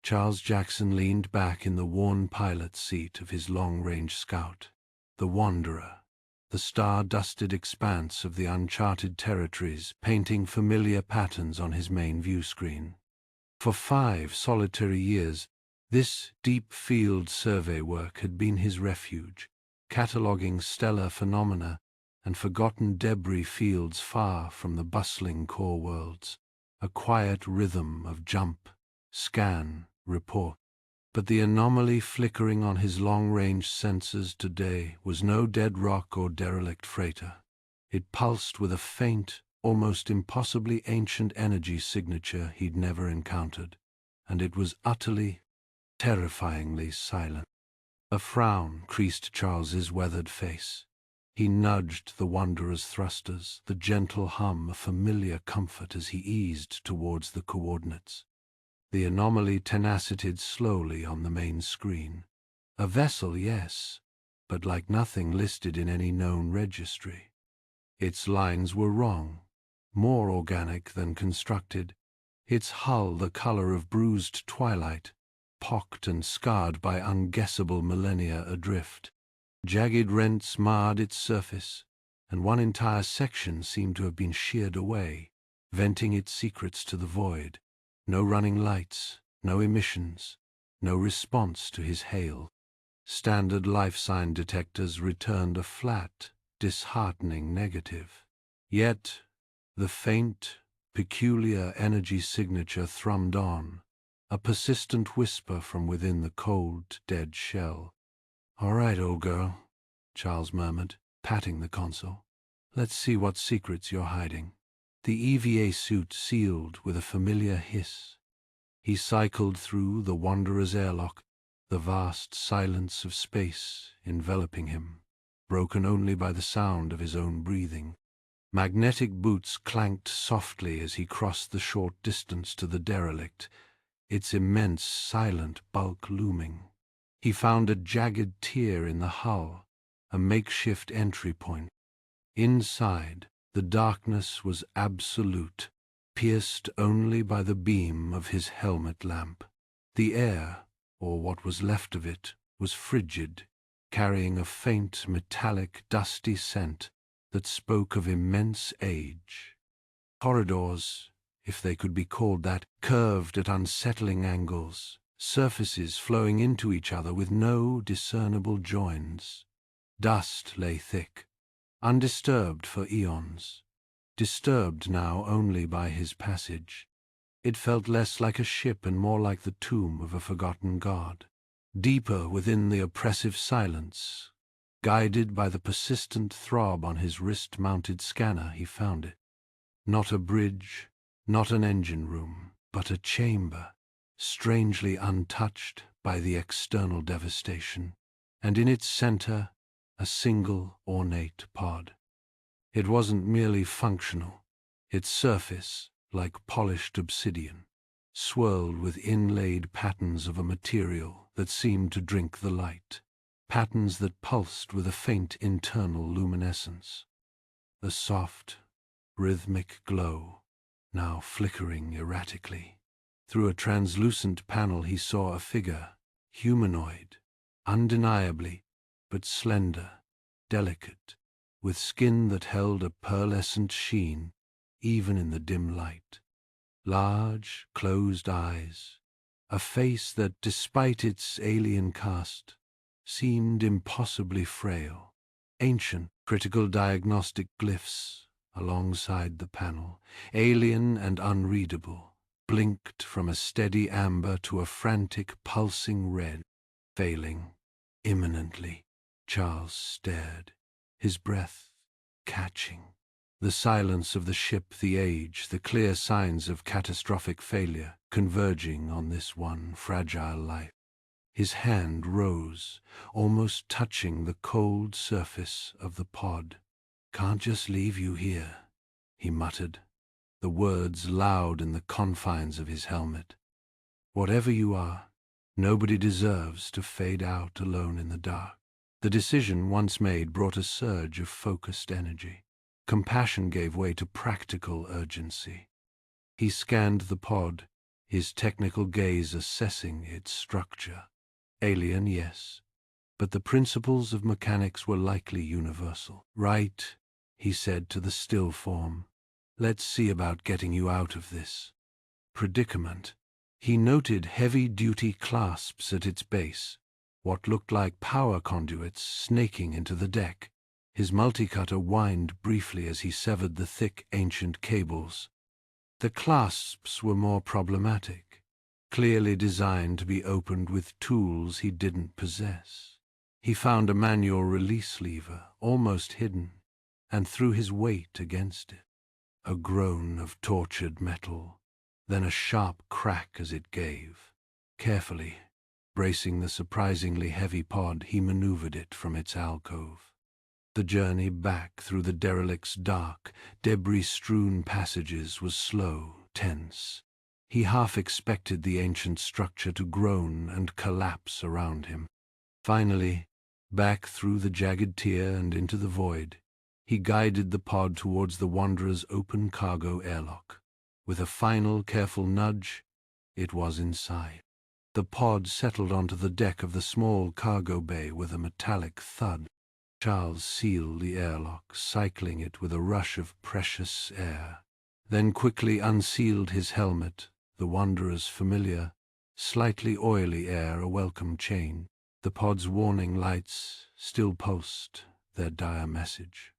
Charles Jackson leaned back in the worn pilot's seat of his long-range scout. The Wanderer, the star-dusted expanse of the uncharted territories, painting familiar patterns on his main view screen. For 5 solitary years, this deep-field survey work had been his refuge, cataloguing stellar phenomena and forgotten debris fields far from the bustling core worlds, a quiet rhythm of jump, scan, report. But the anomaly flickering on his long-range sensors today was no dead rock or derelict freighter. It pulsed with a faint, almost impossibly ancient energy signature he'd never encountered, and it was utterly, terrifyingly silent. A frown creased Charles's weathered face. He nudged the Wanderer's thrusters, the gentle hum of familiar comfort as he eased towards the coordinates. The anomaly tenacitated slowly on the main screen. A vessel, yes, but like nothing listed in any known registry. Its lines were wrong, more organic than constructed, its hull the color of bruised twilight, pocked and scarred by unguessable millennia adrift. Jagged rents marred its surface, and one entire section seemed to have been sheared away, venting its secrets to the void. No running lights, no emissions, no response to his hail. Standard life sign detectors returned a flat, disheartening negative. Yet, the faint, peculiar energy signature thrummed on, a persistent whisper from within the cold, dead shell. "All right, old girl," Charles murmured, patting the console. "Let's see what secrets you're hiding." The EVA suit sealed with a familiar hiss. He cycled through the Wanderer's airlock, the vast silence of space enveloping him, broken only by the sound of his own breathing. Magnetic boots clanked softly as he crossed the short distance to the derelict, its immense silent bulk looming. He found a jagged tear in the hull, a makeshift entry point. Inside, the darkness was absolute, pierced only by the beam of his helmet lamp. The air, or what was left of it, was frigid, carrying a faint, metallic, dusty scent that spoke of immense age. Corridors, if they could be called that, curved at unsettling angles, surfaces flowing into each other with no discernible joins. Dust lay thick, undisturbed for eons, disturbed now only by his passage. It felt less like a ship and more like the tomb of a forgotten god. Deeper within the oppressive silence, guided by the persistent throb on his wrist-mounted scanner, he found it. Not a bridge, not an engine room, but a chamber, strangely untouched by the external devastation, and in its center, a single ornate pod. It wasn't merely functional. Its surface, like polished obsidian, swirled with inlaid patterns of a material that seemed to drink the light, patterns that pulsed with a faint internal luminescence. A soft, rhythmic glow, now flickering erratically. Through a translucent panel he saw a figure, humanoid, undeniably, but slender, delicate, with skin that held a pearlescent sheen even in the dim light. Large, closed eyes, a face that, despite its alien cast, seemed impossibly frail. Ancient, critical diagnostic glyphs alongside the panel, alien and unreadable, blinked from a steady amber to a frantic, pulsing red. Failing, imminently, Charles stared, his breath catching. The silence of the ship, the age, the clear signs of catastrophic failure converging on this one fragile life. His hand rose, almost touching the cold surface of the pod. "Can't just leave you here," he muttered, the words loud in the confines of his helmet. "Whatever you are, nobody deserves to fade out alone in the dark." The decision once made brought a surge of focused energy. Compassion gave way to practical urgency. He scanned the pod, his technical gaze assessing its structure. Alien, yes, but the principles of mechanics were likely universal. Right, he said to the still form. Let's see about getting you out of this predicament. He noted heavy-duty clasps at its base, what looked like power conduits snaking into the deck. His multicutter whined briefly as he severed the thick, ancient cables. The clasps were more problematic, clearly designed to be opened with tools he didn't possess. He found a manual release lever, almost hidden, and threw his weight against it. A groan of tortured metal, then a sharp crack as it gave. Carefully, bracing the surprisingly heavy pod, he maneuvered it from its alcove. The journey back through the derelict's dark, debris-strewn passages was slow, tense. He half expected the ancient structure to groan and collapse around him. Finally, back through the jagged tier and into the void, he guided the pod towards the Wanderer's open cargo airlock. With a final, careful nudge, it was inside. The pod settled onto the deck of the small cargo bay with a metallic thud. Charles sealed the airlock, cycling it with a rush of precious air, then quickly unsealed his helmet, the Wanderer's familiar, slightly oily air a welcome change. The pod's warning lights still pulsed their dire message.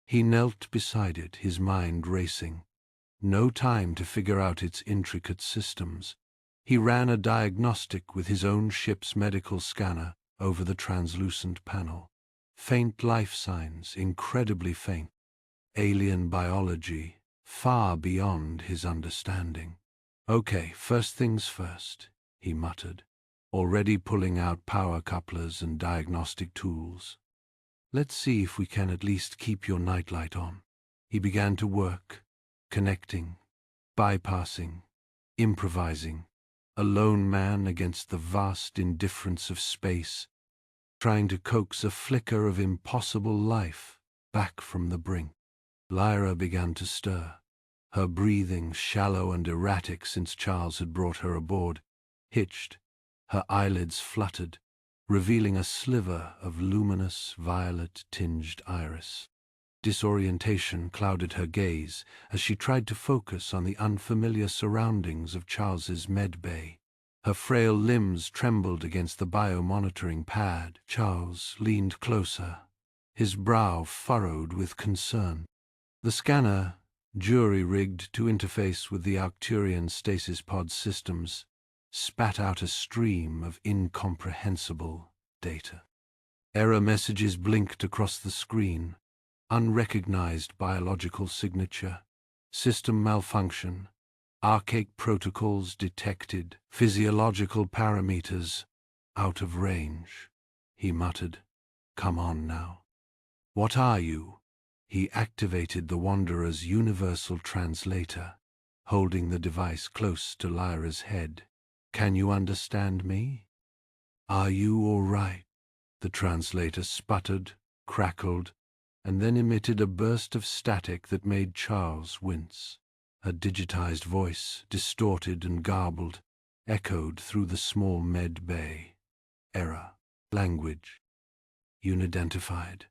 He knelt beside it, his mind racing. No time to figure out its intricate systems. He ran a diagnostic with his own ship's medical scanner over the translucent panel. Faint life signs, incredibly faint. Alien biology, far beyond his understanding. Okay, first things first, he muttered, already pulling out power couplers and diagnostic tools. Let's see if we can at least keep your nightlight on. He began to work, connecting, bypassing, improvising, a lone man against the vast indifference of space, trying to coax a flicker of impossible life back from the brink. Lyra began to stir, her breathing shallow and erratic since Charles had brought her aboard, hitched, her eyelids fluttered, revealing a sliver of luminous, violet-tinged iris. Disorientation clouded her gaze as she tried to focus on the unfamiliar surroundings of Charles's med bay. Her frail limbs trembled against the biomonitoring pad. Charles leaned closer, his brow furrowed with concern. The scanner, jury-rigged to interface with the Arcturian stasis pod systems, spat out a stream of incomprehensible data. Error messages blinked across the screen. Unrecognized biological signature, system malfunction, archaic protocols detected, physiological parameters out of range. He muttered, "Come on now. What are you?" He activated the Wanderer's universal translator, holding the device close to Lyra's head. "Can you understand me? Are you all right?" The translator sputtered, crackled, and then emitted a burst of static that made Charles wince. A digitized voice, distorted and garbled, echoed through the small med bay. Error. Language. Unidentified.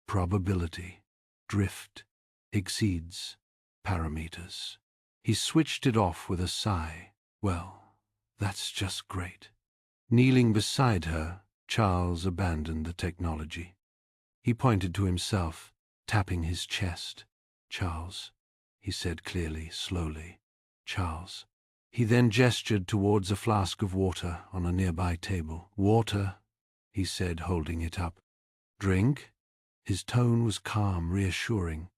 Probability. Drift. Exceeds. Parameters. He switched it off with a sigh. Well, that's just great. Kneeling beside her, Charles abandoned the technology. He pointed to himself, tapping his chest. "Charles," he said clearly, slowly. "Charles." He then gestured towards a flask of water on a nearby table. "Water," he said, holding it up. "Drink?" His tone was calm, reassuring,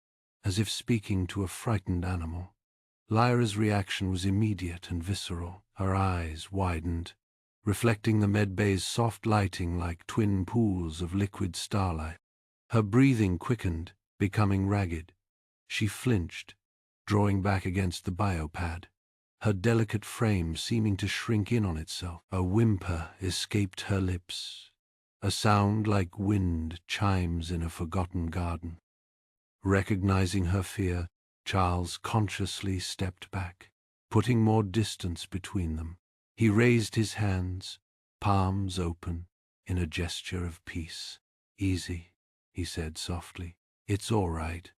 as if speaking to a frightened animal. Lyra's reaction was immediate and visceral. Her eyes widened, reflecting the medbay's soft lighting like twin pools of liquid starlight. Her breathing quickened, becoming ragged. She flinched, drawing back against the biopad, her delicate frame seeming to shrink in on itself. A whimper escaped her lips, a sound like wind chimes in a forgotten garden. Recognizing her fear, Charles consciously stepped back. putting more distance between them. He raised his hands, palms open, in a gesture of peace. "Easy," he said softly. "It's all right.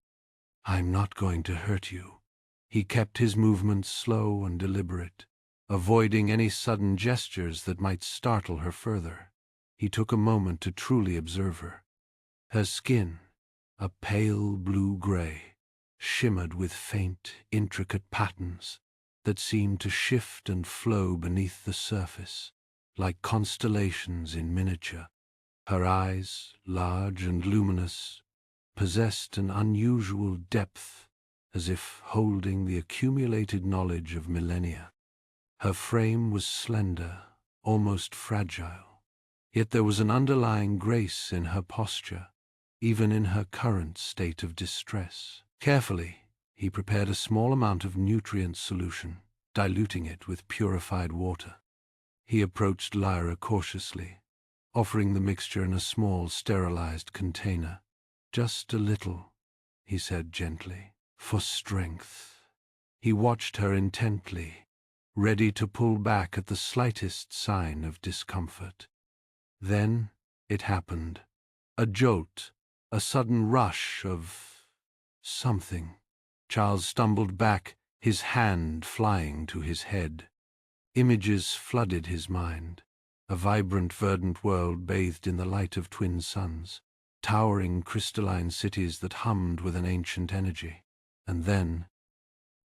I'm not going to hurt you." He kept his movements slow and deliberate, avoiding any sudden gestures that might startle her further. He took a moment to truly observe her. Her skin, a pale blue-gray, shimmered with faint, intricate patterns that seemed to shift and flow beneath the surface, like constellations in miniature. Her eyes, large and luminous, possessed an unusual depth, as if holding the accumulated knowledge of millennia. Her frame was slender, almost fragile, yet there was an underlying grace in her posture, even in her current state of distress. Carefully, he prepared a small amount of nutrient solution, diluting it with purified water. He approached Lyra cautiously, offering the mixture in a small, sterilized container. "Just a little," he said gently, "for strength." He watched her intently, ready to pull back at the slightest sign of discomfort. Then it happened. A jolt, a sudden rush of something. Charles stumbled back, his hand flying to his head. Images flooded his mind. A vibrant, verdant world bathed in the light of twin suns, towering crystalline cities that hummed with an ancient energy. And then,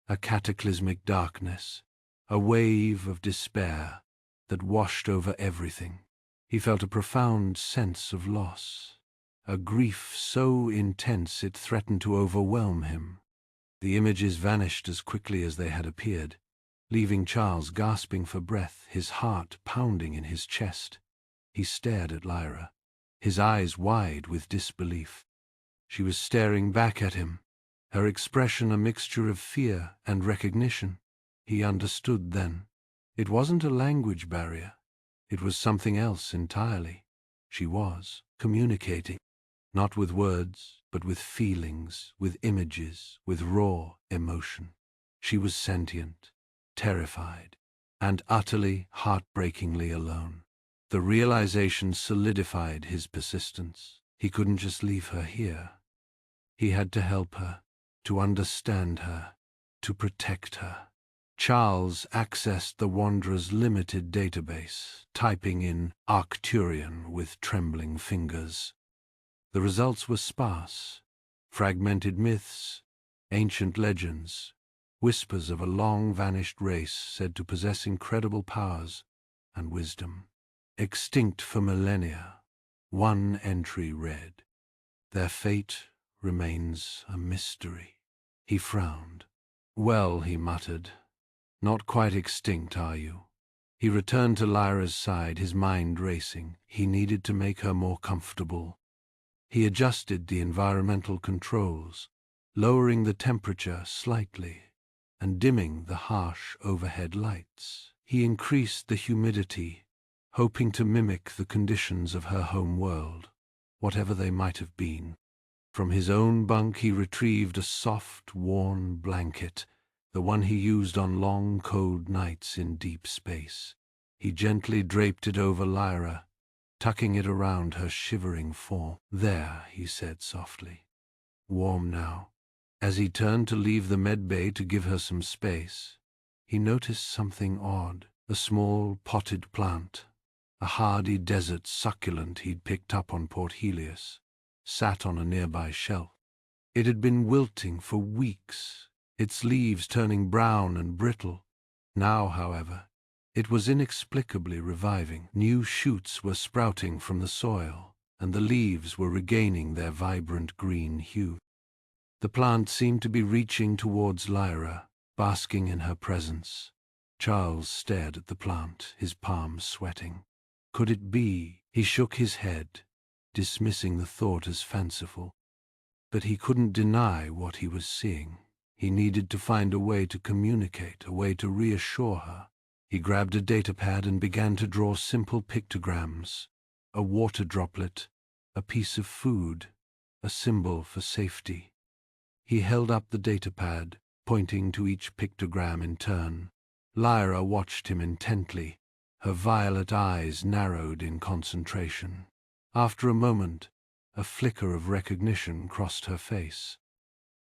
a cataclysmic darkness, a wave of despair that washed over everything. He felt a profound sense of loss, a grief so intense it threatened to overwhelm him. The images vanished as quickly as they had appeared, leaving Charles gasping for breath, his heart pounding in his chest. He stared at Lyra, his eyes wide with disbelief. She was staring back at him, her expression a mixture of fear and recognition. He understood then. It wasn't a language barrier. It was something else entirely. She was communicating, not with words, but with feelings, with images, with raw emotion. She was sentient, terrified, and utterly, heartbreakingly alone. The realization solidified his persistence. He couldn't just leave her here. He had to help her, to understand her, to protect her. Charles accessed the Wanderer's limited database, typing in Arcturian with trembling fingers. The results were sparse: fragmented myths, ancient legends, whispers of a long-vanished race said to possess incredible powers and wisdom. Extinct for millennia, one entry read, "Their fate remains a mystery." He frowned. "Well," he muttered, "not quite extinct, are you?" He returned to Lyra's side, his mind racing. He needed to make her more comfortable. He adjusted the environmental controls, lowering the temperature slightly and dimming the harsh overhead lights. He increased the humidity, hoping to mimic the conditions of her home world, whatever they might have been. From his own bunk he retrieved a soft, worn blanket, the one he used on long, cold nights in deep space. He gently draped it over Lyra, tucking it around her shivering form. "There," he said softly. "Warm now." As he turned to leave the medbay to give her some space, he noticed something odd. A small potted plant, a hardy desert succulent he'd picked up on Port Helios, sat on a nearby shelf. It had been wilting for weeks, its leaves turning brown and brittle. Now, however, it was inexplicably reviving. New shoots were sprouting from the soil, and the leaves were regaining their vibrant green hue. The plant seemed to be reaching towards Lyra, basking in her presence. Charles stared at the plant, his palms sweating. Could it be? He shook his head, dismissing the thought as fanciful. But he couldn't deny what he was seeing. He needed to find a way to communicate, a way to reassure her. He grabbed a datapad and began to draw simple pictograms: a water droplet, a piece of food, a symbol for safety. He held up the datapad, pointing to each pictogram in turn. Lyra watched him intently, her violet eyes narrowed in concentration. After a moment, a flicker of recognition crossed her face.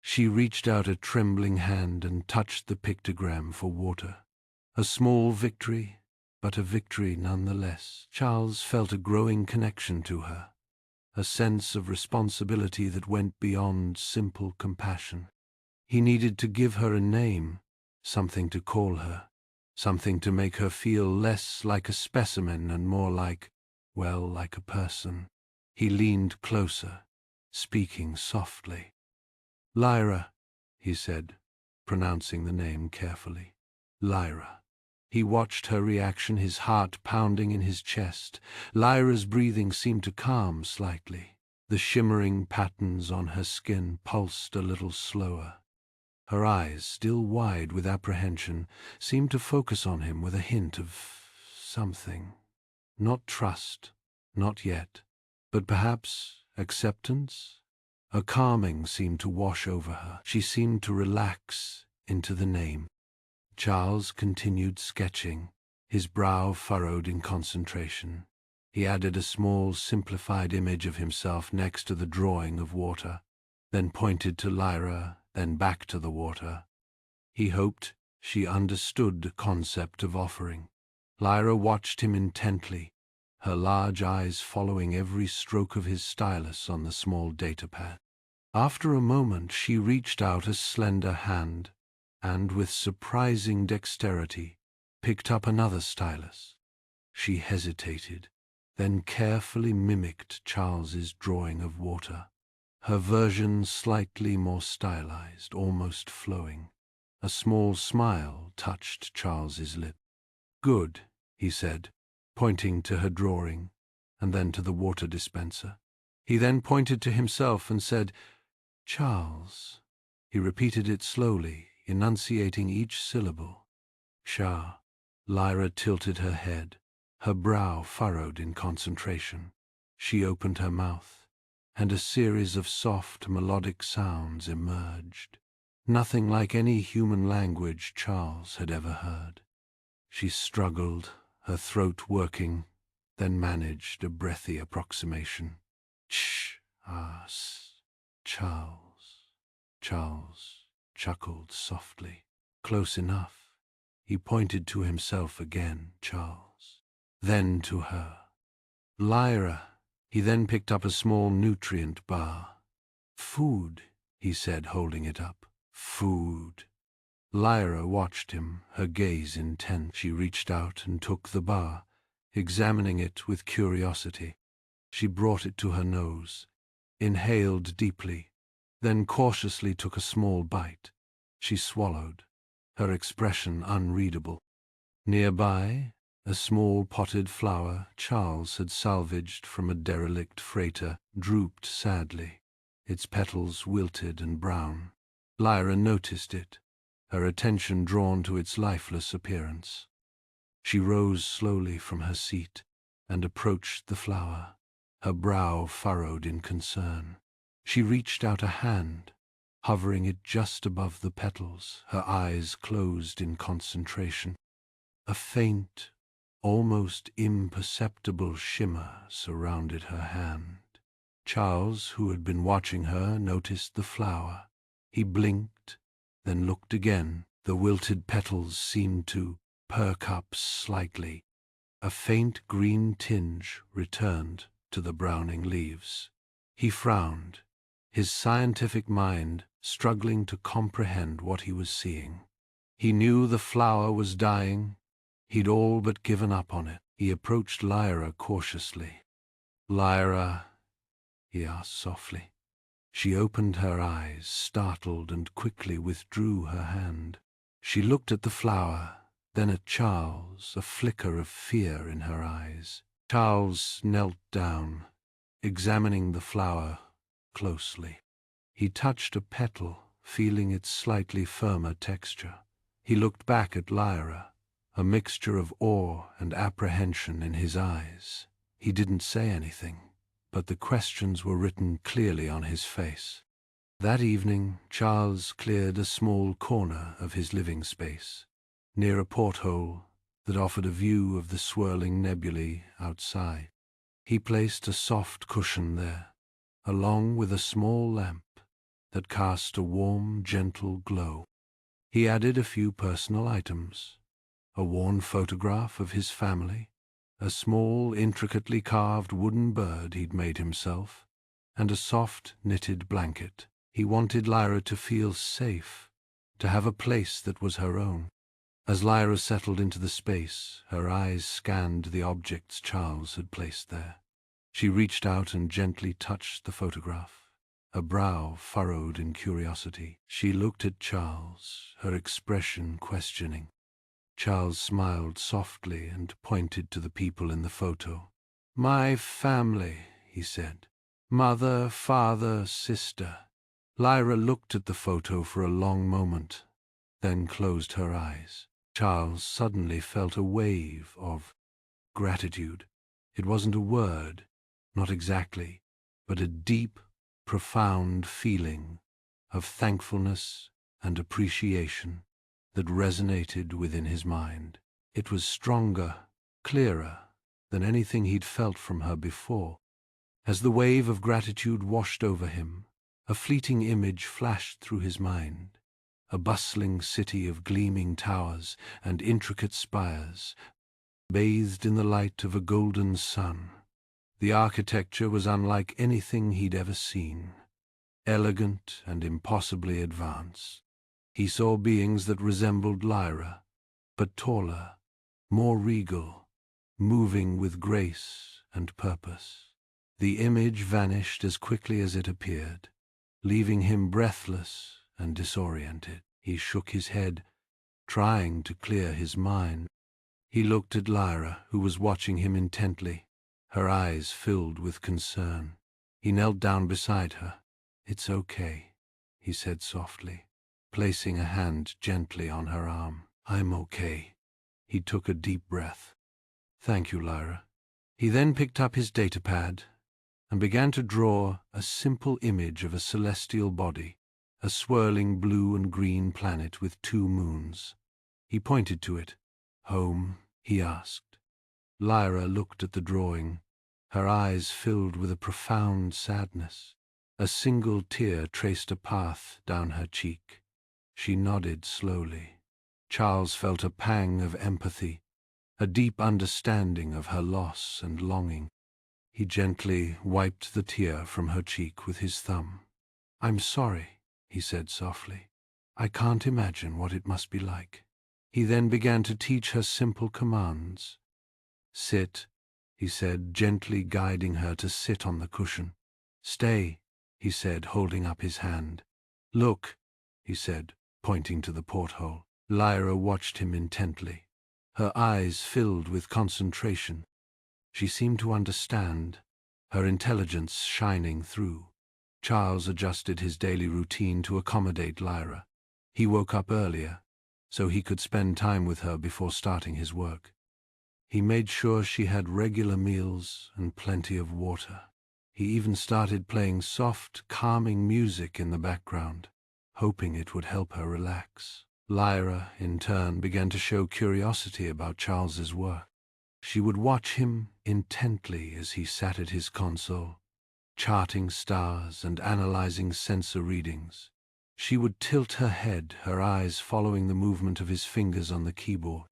She reached out a trembling hand and touched the pictogram for water. A small victory, but a victory nonetheless. Charles felt a growing connection to her, a sense of responsibility that went beyond simple compassion. He needed to give her a name, something to call her, something to make her feel less like a specimen and more like, well, like a person. He leaned closer, speaking softly. "Lyra," he said, pronouncing the name carefully. "Lyra." He watched her reaction, his heart pounding in his chest. Lyra's breathing seemed to calm slightly. The shimmering patterns on her skin pulsed a little slower. Her eyes, still wide with apprehension, seemed to focus on him with a hint of something. Not trust, not yet, but perhaps acceptance? A calming seemed to wash over her. She seemed to relax into the name. Charles continued sketching, his brow furrowed in concentration. He added a small, simplified image of himself next to the drawing of water, then pointed to Lyra, then back to the water. He hoped she understood the concept of offering. Lyra watched him intently, her large eyes following every stroke of his stylus on the small datapad. After a moment, she reached out a slender hand, and with surprising dexterity, picked up another stylus. She hesitated, then carefully mimicked Charles's drawing of water, her version slightly more stylized, almost flowing. A small smile touched Charles's lip. "Good," he said, pointing to her drawing, and then to the water dispenser. He then pointed to himself and said, "Charles." He repeated it slowly, enunciating each syllable. "Shah." Lyra tilted her head, her brow furrowed in concentration. She opened her mouth, and a series of soft, melodic sounds emerged. Nothing like any human language Charles had ever heard. She struggled, her throat working, then managed a breathy approximation. "Ch-as, Charles." Charles chuckled softly. "Close enough." He pointed to himself again, Charles, then to her. "Lyra." He then picked up a small nutrient bar. "Food," he said, holding it up. "Food." Lyra watched him, her gaze intent. She reached out and took the bar, examining it with curiosity. She brought it to her nose, inhaled deeply, then cautiously took a small bite. She swallowed, her expression unreadable. Nearby, a small potted flower Charles had salvaged from a derelict freighter drooped sadly, its petals wilted and brown. Lyra noticed it, her attention drawn to its lifeless appearance. She rose slowly from her seat and approached the flower, her brow furrowed in concern. She reached out a hand, hovering it just above the petals, her eyes closed in concentration. A faint, almost imperceptible shimmer surrounded her hand. Charles, who had been watching her, noticed the flower. He blinked, then looked again. The wilted petals seemed to perk up slightly. A faint green tinge returned to the browning leaves. He frowned, his scientific mind struggling to comprehend what he was seeing. He knew the flower was dying. He'd all but given up on it. He approached Lyra cautiously. "Lyra," he asked softly. She opened her eyes, startled, and quickly withdrew her hand. She looked at the flower, then at Charles, a flicker of fear in her eyes. Charles knelt down, examining the flower closely. He touched a petal, feeling its slightly firmer texture. He looked back at Lyra, a mixture of awe and apprehension in his eyes. He didn't say anything, but the questions were written clearly on his face. That evening, Charles cleared a small corner of his living space, near a porthole that offered a view of the swirling nebulae outside. He placed a soft cushion there, along with a small lamp that cast a warm, gentle glow. He added a few personal items, a worn photograph of his family, a small, intricately carved wooden bird he'd made himself, and a soft, knitted blanket. He wanted Lyra to feel safe, to have a place that was her own. As Lyra settled into the space, her eyes scanned the objects Charles had placed there. She reached out and gently touched the photograph, her brow furrowed in curiosity. She looked at Charles, her expression questioning. Charles smiled softly and pointed to the people in the photo. "My family," he said. "Mother, father, sister." Lyra looked at the photo for a long moment, then closed her eyes. Charles suddenly felt a wave of gratitude. It wasn't a word, not exactly, but a deep, profound feeling of thankfulness and appreciation that resonated within his mind. It was stronger, clearer than anything he'd felt from her before. As the wave of gratitude washed over him, a fleeting image flashed through his mind, a bustling city of gleaming towers and intricate spires, bathed in the light of a golden sun. The architecture was unlike anything he'd ever seen, elegant and impossibly advanced. He saw beings that resembled Lyra, but taller, more regal, moving with grace and purpose. The image vanished as quickly as it appeared, leaving him breathless and disoriented. He shook his head, trying to clear his mind. He looked at Lyra, who was watching him intently, her eyes filled with concern. He knelt down beside her. "It's okay," he said softly, placing a hand gently on her arm. "I'm okay." He took a deep breath. "Thank you, Lyra." He then picked up his datapad and began to draw a simple image of a celestial body, a swirling blue and green planet with 2 moons. He pointed to it. "Home?" he asked. Lyra looked at the drawing, her eyes filled with a profound sadness. A single tear traced a path down her cheek. She nodded slowly. Charles felt a pang of empathy, a deep understanding of her loss and longing. He gently wiped the tear from her cheek with his thumb. "I'm sorry," he said softly. "I can't imagine what it must be like." He then began to teach her simple commands. "Sit," he said, gently guiding her to sit on the cushion. "Stay," he said, holding up his hand. "Look," he said, pointing to the porthole. Lyra watched him intently, her eyes filled with concentration. She seemed to understand, her intelligence shining through. Charles adjusted his daily routine to accommodate Lyra. He woke up earlier, so he could spend time with her before starting his work. He made sure she had regular meals and plenty of water. He even started playing soft, calming music in the background, hoping it would help her relax. Lyra, in turn, began to show curiosity about Charles's work. She would watch him intently as he sat at his console, charting stars and analyzing sensor readings. She would tilt her head, her eyes following the movement of his fingers on the keyboard.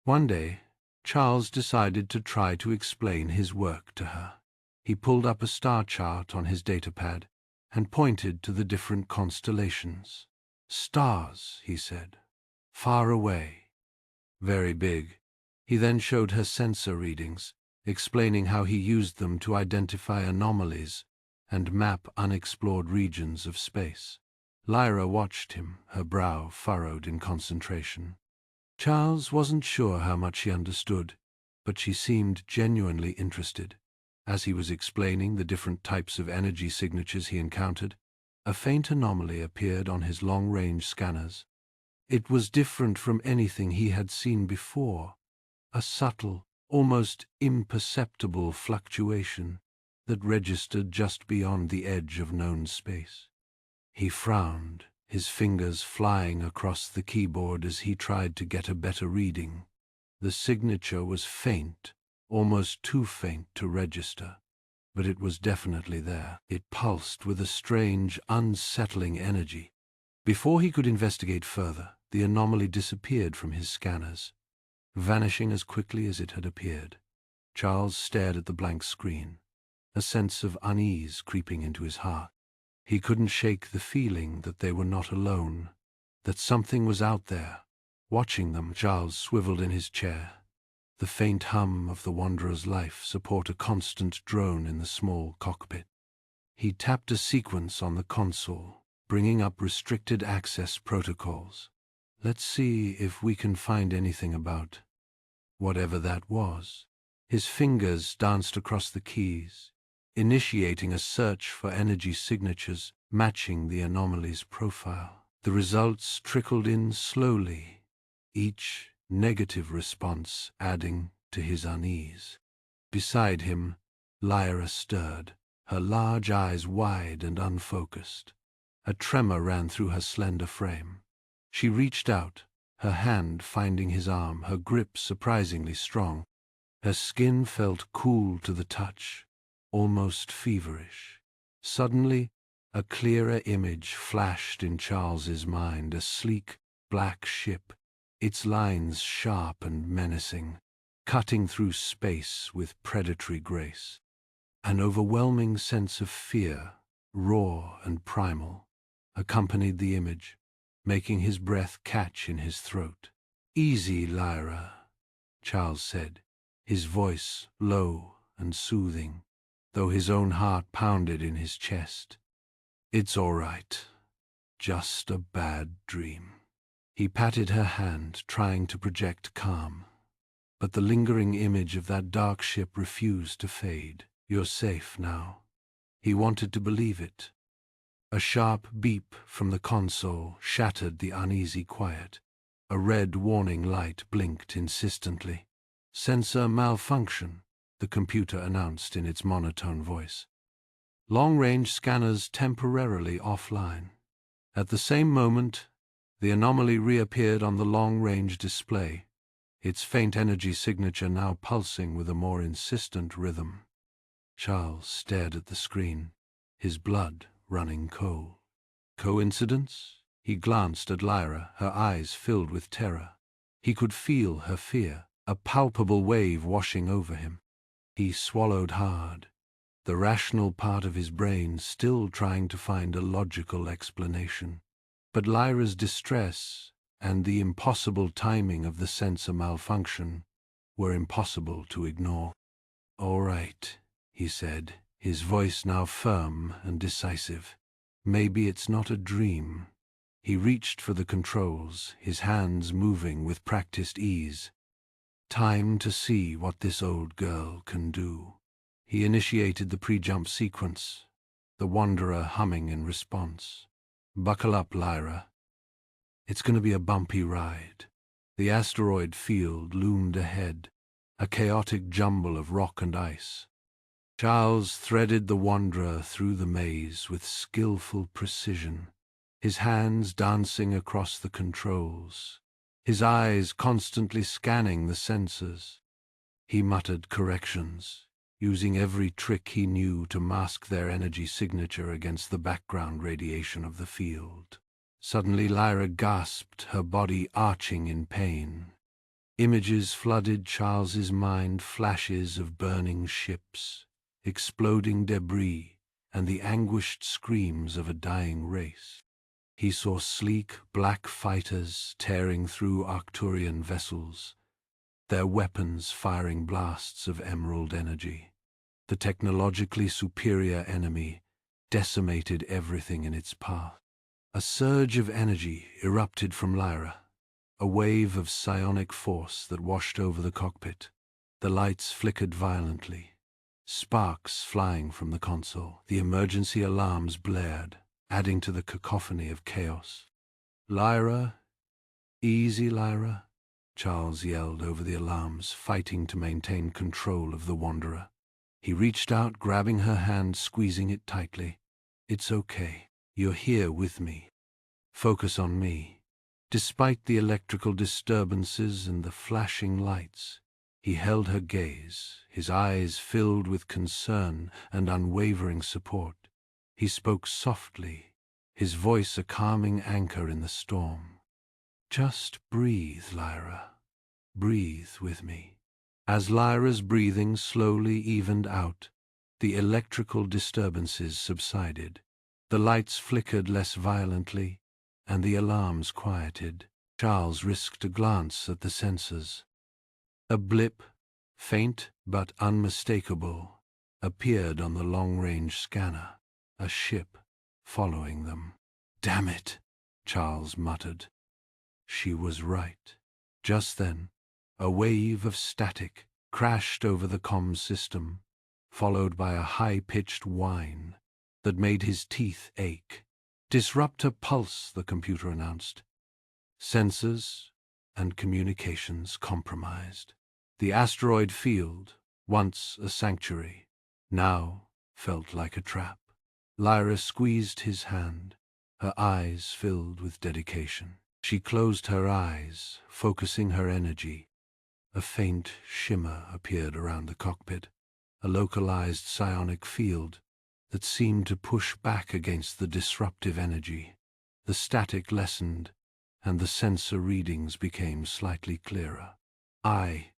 One day, Charles decided to try to explain his work to her. He pulled up a star chart on his datapad and pointed to the different constellations. "Stars," he said, "far away, very big." He then showed her sensor readings, explaining how he used them to identify anomalies and map unexplored regions of space. Lyra watched him, her brow furrowed in concentration. Charles wasn't sure how much she understood, but she seemed genuinely interested. As he was explaining the different types of energy signatures he encountered, a faint anomaly appeared on his long-range scanners. It was different from anything he had seen before, a subtle, almost imperceptible fluctuation that registered just beyond the edge of known space. He frowned, his fingers flying across the keyboard as he tried to get a better reading. The signature was faint, almost too faint to register, but it was definitely there. It pulsed with a strange, unsettling energy. Before he could investigate further, the anomaly disappeared from his scanners, vanishing as quickly as it had appeared. Charles stared at the blank screen, a sense of unease creeping into his heart. He couldn't shake the feeling that they were not alone, that something was out there, watching them. Charles swiveled in his chair, the faint hum of the Wanderer's life support a constant drone in the small cockpit. He tapped a sequence on the console, bringing up restricted access protocols. Let's see if we can find anything about whatever that was. His fingers danced across the keys, initiating a search for energy signatures matching the anomaly's profile. The results trickled in slowly, each negative response adding to his unease. Beside him, Lyra stirred, her large eyes wide and unfocused. A tremor ran through her slender frame. She reached out, her hand finding his arm, her grip surprisingly strong. Her skin felt cool to the touch, almost feverish. Suddenly, a clearer image flashed in Charles's mind, a sleek, black ship, its lines sharp and menacing, cutting through space with predatory grace. An overwhelming sense of fear, raw and primal, accompanied the image, making his breath catch in his throat. "Easy, Lyra," Charles said, his voice low and soothing, though his own heart pounded in his chest. "It's all right. Just a bad dream." He patted her hand, trying to project calm. But the lingering image of that dark ship refused to fade. "You're safe now." He wanted to believe it. A sharp beep from the console shattered the uneasy quiet. A red warning light blinked insistently. "Sensor malfunction," the computer announced in its monotone voice. "Long-range scanners temporarily offline." At the same moment, the anomaly reappeared on the long-range display, its faint energy signature now pulsing with a more insistent rhythm. Charles stared at the screen, his blood running cold. Coincidence? He glanced at Lyra, her eyes filled with terror. He could feel her fear, a palpable wave washing over him. He swallowed hard, the rational part of his brain still trying to find a logical explanation. But Lyra's distress and the impossible timing of the sensor malfunction were impossible to ignore. "All right," he said, his voice now firm and decisive. "Maybe it's not a dream." He reached for the controls, his hands moving with practiced ease. "Time to see what this old girl can do." He initiated the pre-jump sequence, the Wanderer humming in response. "Buckle up, Lyra. It's going to be a bumpy ride." The asteroid field loomed ahead, a chaotic jumble of rock and ice. Charles threaded the Wanderer through the maze with skillful precision, his hands dancing across the controls, his eyes constantly scanning the sensors. He muttered corrections, using every trick he knew to mask their energy signature against the background radiation of the field. Suddenly Lyra gasped, her body arching in pain. Images flooded Charles's mind, flashes of burning ships, exploding debris, and the anguished screams of a dying race. He saw sleek, black fighters tearing through Arcturian vessels, their weapons firing blasts of emerald energy. The technologically superior enemy decimated everything in its path. A surge of energy erupted from Lyra, a wave of psionic force that washed over the cockpit. The lights flickered violently, sparks flying from the console. The emergency alarms blared, adding to the cacophony of chaos. "Lyra, easy, Lyra," Charles yelled over the alarms, fighting to maintain control of the Wanderer. He reached out, grabbing her hand, squeezing it tightly. "It's okay. You're here with me. Focus on me." Despite the electrical disturbances and the flashing lights, he held her gaze, his eyes filled with concern and unwavering support. He spoke softly, his voice a calming anchor in the storm. "Just breathe, Lyra. Breathe with me." As Lyra's breathing slowly evened out, the electrical disturbances subsided. The lights flickered less violently, and the alarms quieted. Charles risked a glance at the sensors. A blip, faint but unmistakable, appeared on the long-range scanner, a ship following them. "Damn it," Charles muttered. She was right. Just then, a wave of static crashed over the comms system, followed by a high-pitched whine that made his teeth ache. "Disruptor pulse," the computer announced. Sensors and communications compromised. The asteroid field, once a sanctuary, now felt like a trap. Lyra squeezed his hand, her eyes filled with dedication. She closed her eyes, focusing her energy. A faint shimmer appeared around the cockpit, a localized psionic field that seemed to push back against the disruptive energy. The static lessened, and the sensor readings became slightly clearer. I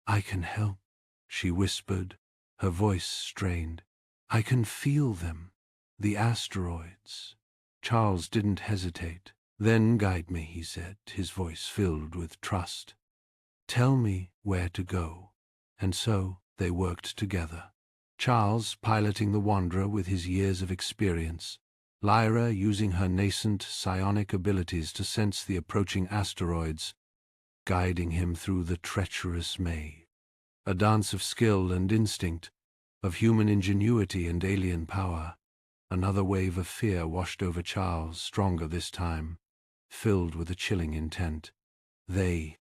can help," she whispered, her voice strained. "I can feel them, the asteroids." Charles didn't hesitate. "Then guide me," he said, his voice filled with trust. "Tell me where to go." And so they worked together. Charles piloting the Wanderer with his years of experience, Lyra using her nascent psionic abilities to sense the approaching asteroids, guiding him through the treacherous maze. A dance of skill and instinct, of human ingenuity and alien power. Another wave of fear washed over Charles, stronger this time, filled with a chilling intent. They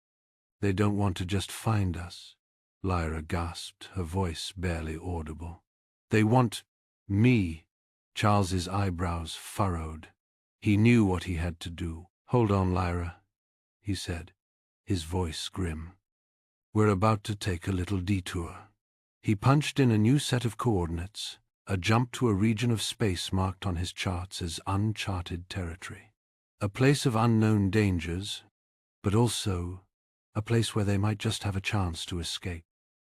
don't want to just find us," Lyra gasped, her voice barely audible. "They want me." Charles's eyebrows furrowed. He knew what he had to do. "Hold on, Lyra," he said, his voice grim. "We're about to take a little detour." He punched in a new set of coordinates, a jump to a region of space marked on his charts as uncharted territory. A place of unknown dangers, but also a place where they might just have a chance to escape.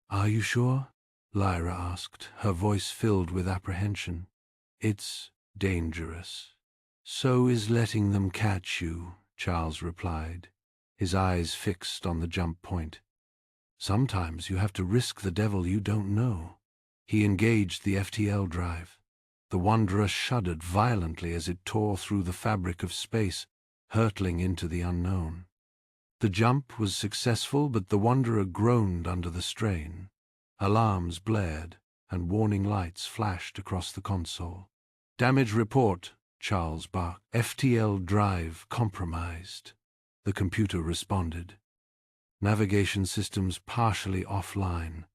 "Are you sure?" Lyra asked, her voice filled with apprehension. "It's dangerous. So is letting them catch you," Charles replied, his eyes fixed on the jump point. "Sometimes you have to risk the devil you don't know." He engaged the FTL drive. The Wanderer shuddered violently as it tore through the fabric of space, hurtling into the unknown. The jump was successful, but the Wanderer groaned under the strain. Alarms blared, and warning lights flashed across the console. "Damage report," Charles barked. "FTL drive compromised." The computer responded. "Navigation systems partially offline.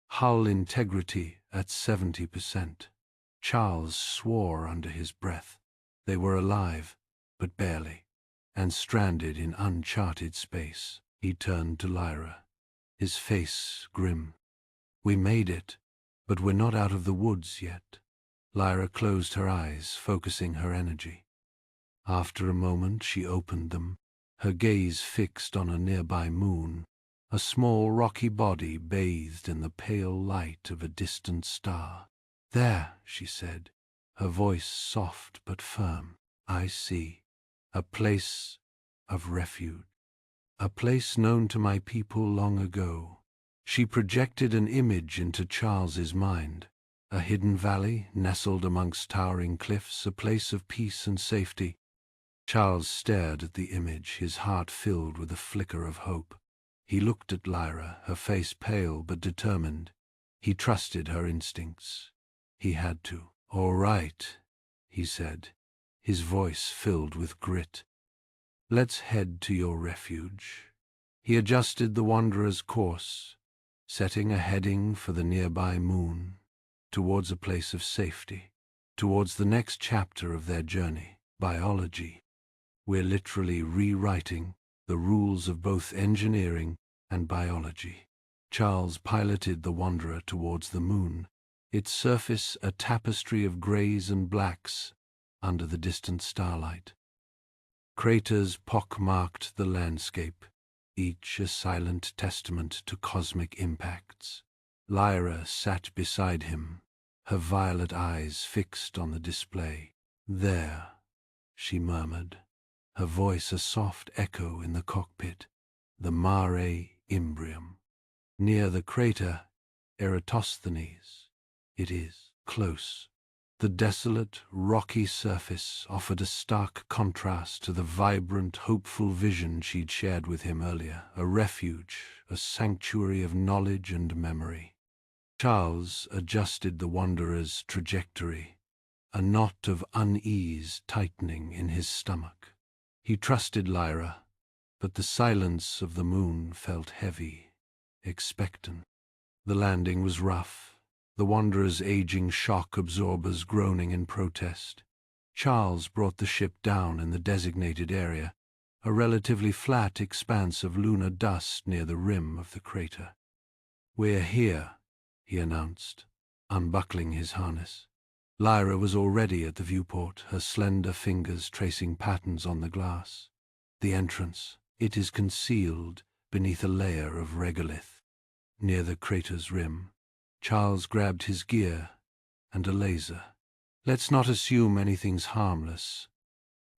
Hull integrity at 70%. Charles swore under his breath. They were alive, but barely, and stranded in uncharted space. He turned to Lyra, his face grim. "We made it, but we're not out of the woods yet." Lyra closed her eyes, focusing her energy. After a moment she opened them, her gaze fixed on a nearby moon, a small rocky body bathed in the pale light of a distant star. "There," she said, her voice soft but firm. "I see. A place of refuge. A place known to my people long ago." She projected an image into Charles's mind. A hidden valley, nestled amongst towering cliffs, a place of peace and safety. Charles stared at the image, his heart filled with a flicker of hope. He looked at Lyra, her face pale but determined. He trusted her instincts. He had to. "All right," he said, his voice filled with grit. "Let's head to your refuge." He adjusted the Wanderer's course, setting a heading for the nearby moon, towards a place of safety. towards the next chapter of their journey, biology. We're literally rewriting the rules of both engineering and biology. Charles piloted the Wanderer towards the moon, its surface a tapestry of greys and blacks under the distant starlight. Craters pockmarked the landscape, each a silent testament to cosmic impacts. Lyra sat beside him, her violet eyes fixed on the display. "There," she murmured, her voice a soft echo in the cockpit, "the Mare Imbrium. Near the crater Eratosthenes. It is close." The desolate, rocky surface offered a stark contrast to the vibrant, hopeful vision she'd shared with him earlier, a refuge, a sanctuary of knowledge and memory. Charles adjusted the Wanderer's trajectory, a knot of unease tightening in his stomach. He trusted Lyra, but the silence of the moon felt heavy, expectant. The landing was rough, the Wanderer's aging shock absorbers groaning in protest. Charles brought the ship down in the designated area, a relatively flat expanse of lunar dust near the rim of the crater. "We're here," he announced, unbuckling his harness. Lyra was already at the viewport, her slender fingers tracing patterns on the glass. "The entrance. It is concealed beneath a layer of regolith, near the crater's rim." Charles grabbed his gear and a laser. "Let's not assume anything's harmless."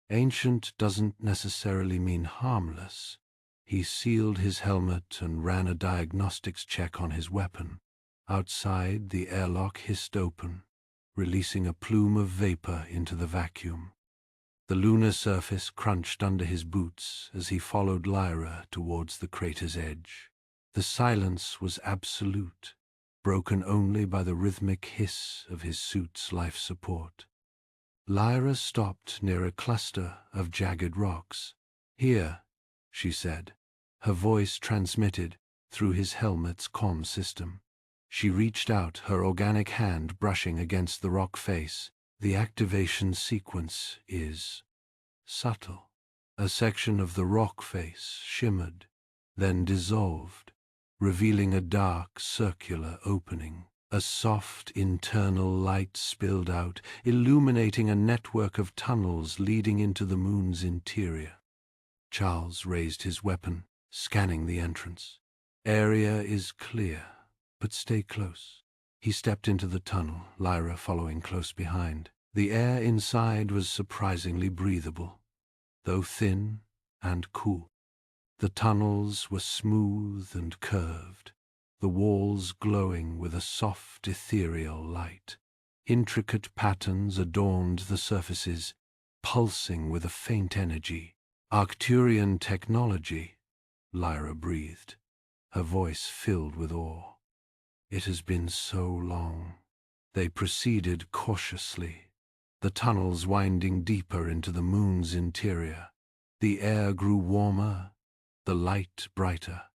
Ancient doesn't necessarily mean harmless. He sealed his helmet and ran a diagnostics check on his weapon. Outside, the airlock hissed open, releasing a plume of vapor into the vacuum. The lunar surface crunched under his boots as he followed Lyra towards the crater's edge. The silence was absolute, broken only by the rhythmic hiss of his suit's life support. Lyra stopped near a cluster of jagged rocks. "Here," she said, her voice transmitted through his helmet's comm system. She reached out, her organic hand brushing against the rock face. "The activation sequence is subtle." A section of the rock face shimmered, then dissolved, revealing a dark, circular opening. A soft, internal light spilled out, illuminating a network of tunnels leading into the moon's interior. Charles raised his weapon, scanning the entrance. "Area is clear, but stay close." He stepped into the tunnel, Lyra following close behind. The air inside was surprisingly breathable, though thin and cool. The tunnels were smooth and curved, the walls glowing with a soft, ethereal light. Intricate patterns adorned the surfaces, pulsing with a faint energy. "Arcturian technology," Lyra breathed, her voice filled with awe. "It has been so long." They proceeded cautiously, the tunnels winding deeper into the moon's interior. The air grew warmer, the light brighter.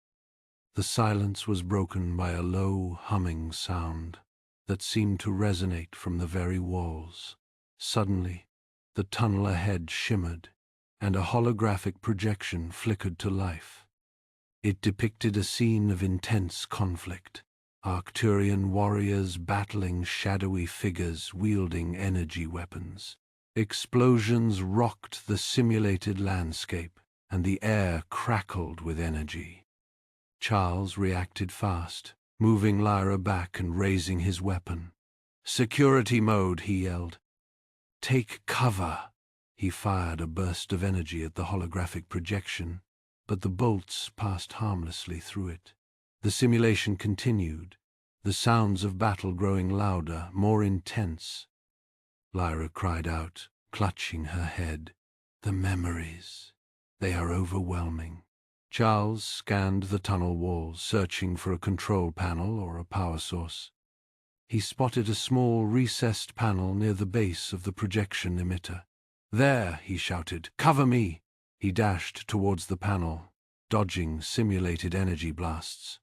The silence was broken by a low, humming sound that seemed to resonate from the very walls. Suddenly, the tunnel ahead shimmered, and a holographic projection flickered to life. It depicted a scene of intense conflict, Arcturian warriors battling shadowy figures wielding energy weapons. Explosions rocked the simulated landscape, and the air crackled with energy. Charles reacted fast, moving Lyra back and raising his weapon. "Security mode," he yelled. "Take cover." He fired a burst of energy at the holographic projection, but the bolts passed harmlessly through it. The simulation continued, the sounds of battle growing louder, more intense. Lyra cried out, clutching her head. "The memories. They are overwhelming." Charles scanned the tunnel walls, searching for a control panel or a power source. He spotted a small, recessed panel near the base of the projection emitter. "There!" he shouted. "Cover me!" He dashed towards the panel, dodging simulated energy blasts.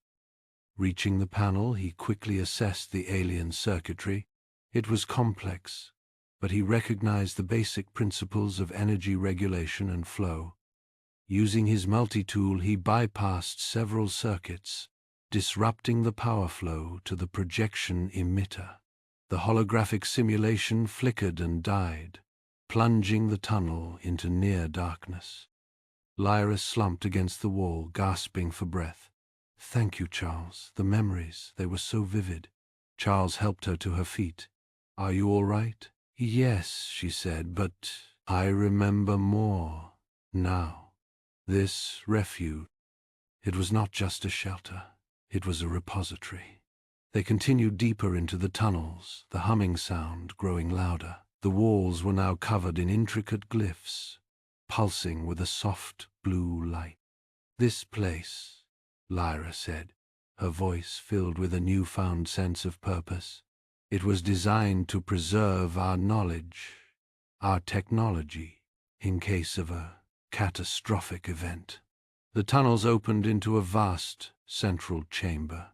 Reaching the panel, he quickly assessed the alien circuitry. It was complex, but he recognized the basic principles of energy regulation and flow. Using his multi-tool, he bypassed several circuits, disrupting the power flow to the projection emitter. The holographic simulation flickered and died, plunging the tunnel into near darkness. Lyra slumped against the wall, gasping for breath. "Thank you, Charles. The memories, they were so vivid." Charles helped her to her feet. "Are you all right?" "Yes," she said, "but I remember more now. This refuge, it was not just a shelter, it was a repository." They continued deeper into the tunnels, the humming sound growing louder. The walls were now covered in intricate glyphs, pulsing with a soft blue light. "This place," Lyra said, her voice filled with a newfound sense of purpose. "It was designed to preserve our knowledge, our technology, in case of a catastrophic event." The tunnels opened into a vast central chamber.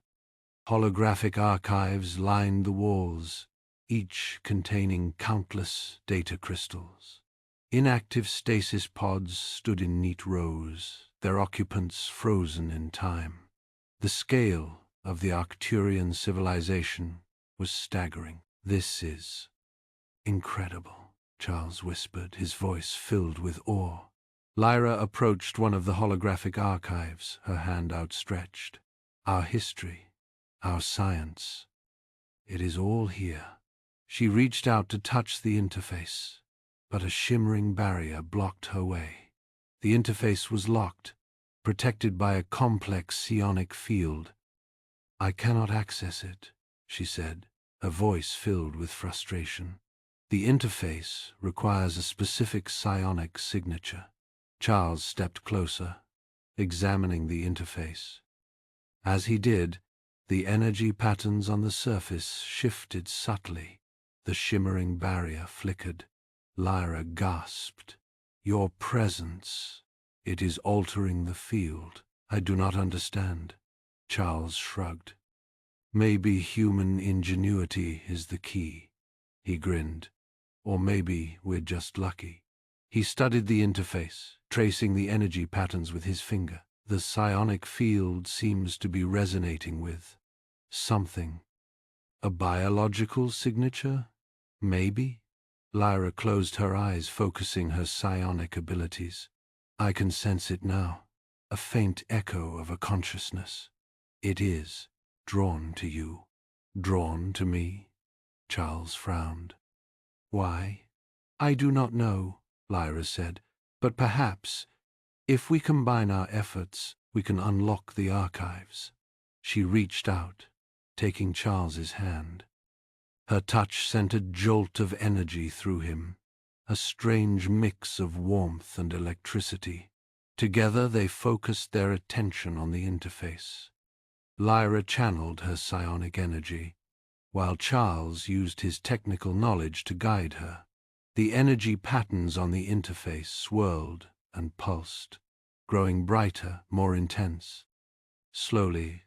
Holographic archives lined the walls, each containing countless data crystals. Inactive stasis pods stood in neat rows, their occupants frozen in time. The scale of the Arcturian civilization was staggering. "This is incredible," Charles whispered, his voice filled with awe. Lyra approached one of the holographic archives, her hand outstretched. "Our history, our science, it is all here." She reached out to touch the interface, but a shimmering barrier blocked her way. The interface was locked, protected by a complex psionic field. "I cannot access it," she said, her voice filled with frustration. "The interface requires a specific psionic signature." Charles stepped closer, examining the interface. As he did, the energy patterns on the surface shifted subtly. The shimmering barrier flickered. Lyra gasped. "Your presence, it is altering the field." "I do not understand." Charles shrugged. "Maybe human ingenuity is the key," he grinned. "Or maybe we're just lucky." He studied the interface, tracing the energy patterns with his finger. "The psionic field seems to be resonating with something. A biological signature? Maybe?" Lyra closed her eyes, focusing her psionic abilities. "I can sense it now, a faint echo of a consciousness. It is drawn to you." "Drawn to me?" Charles frowned. "Why?" "I do not know," Lyra said, "but perhaps, if we combine our efforts, we can unlock the archives." She reached out, taking Charles's hand. Her touch sent a jolt of energy through him, a strange mix of warmth and electricity. Together they focused their attention on the interface. Lyra channeled her psionic energy, while Charles used his technical knowledge to guide her. The energy patterns on the interface swirled and pulsed, growing brighter, more intense. Slowly,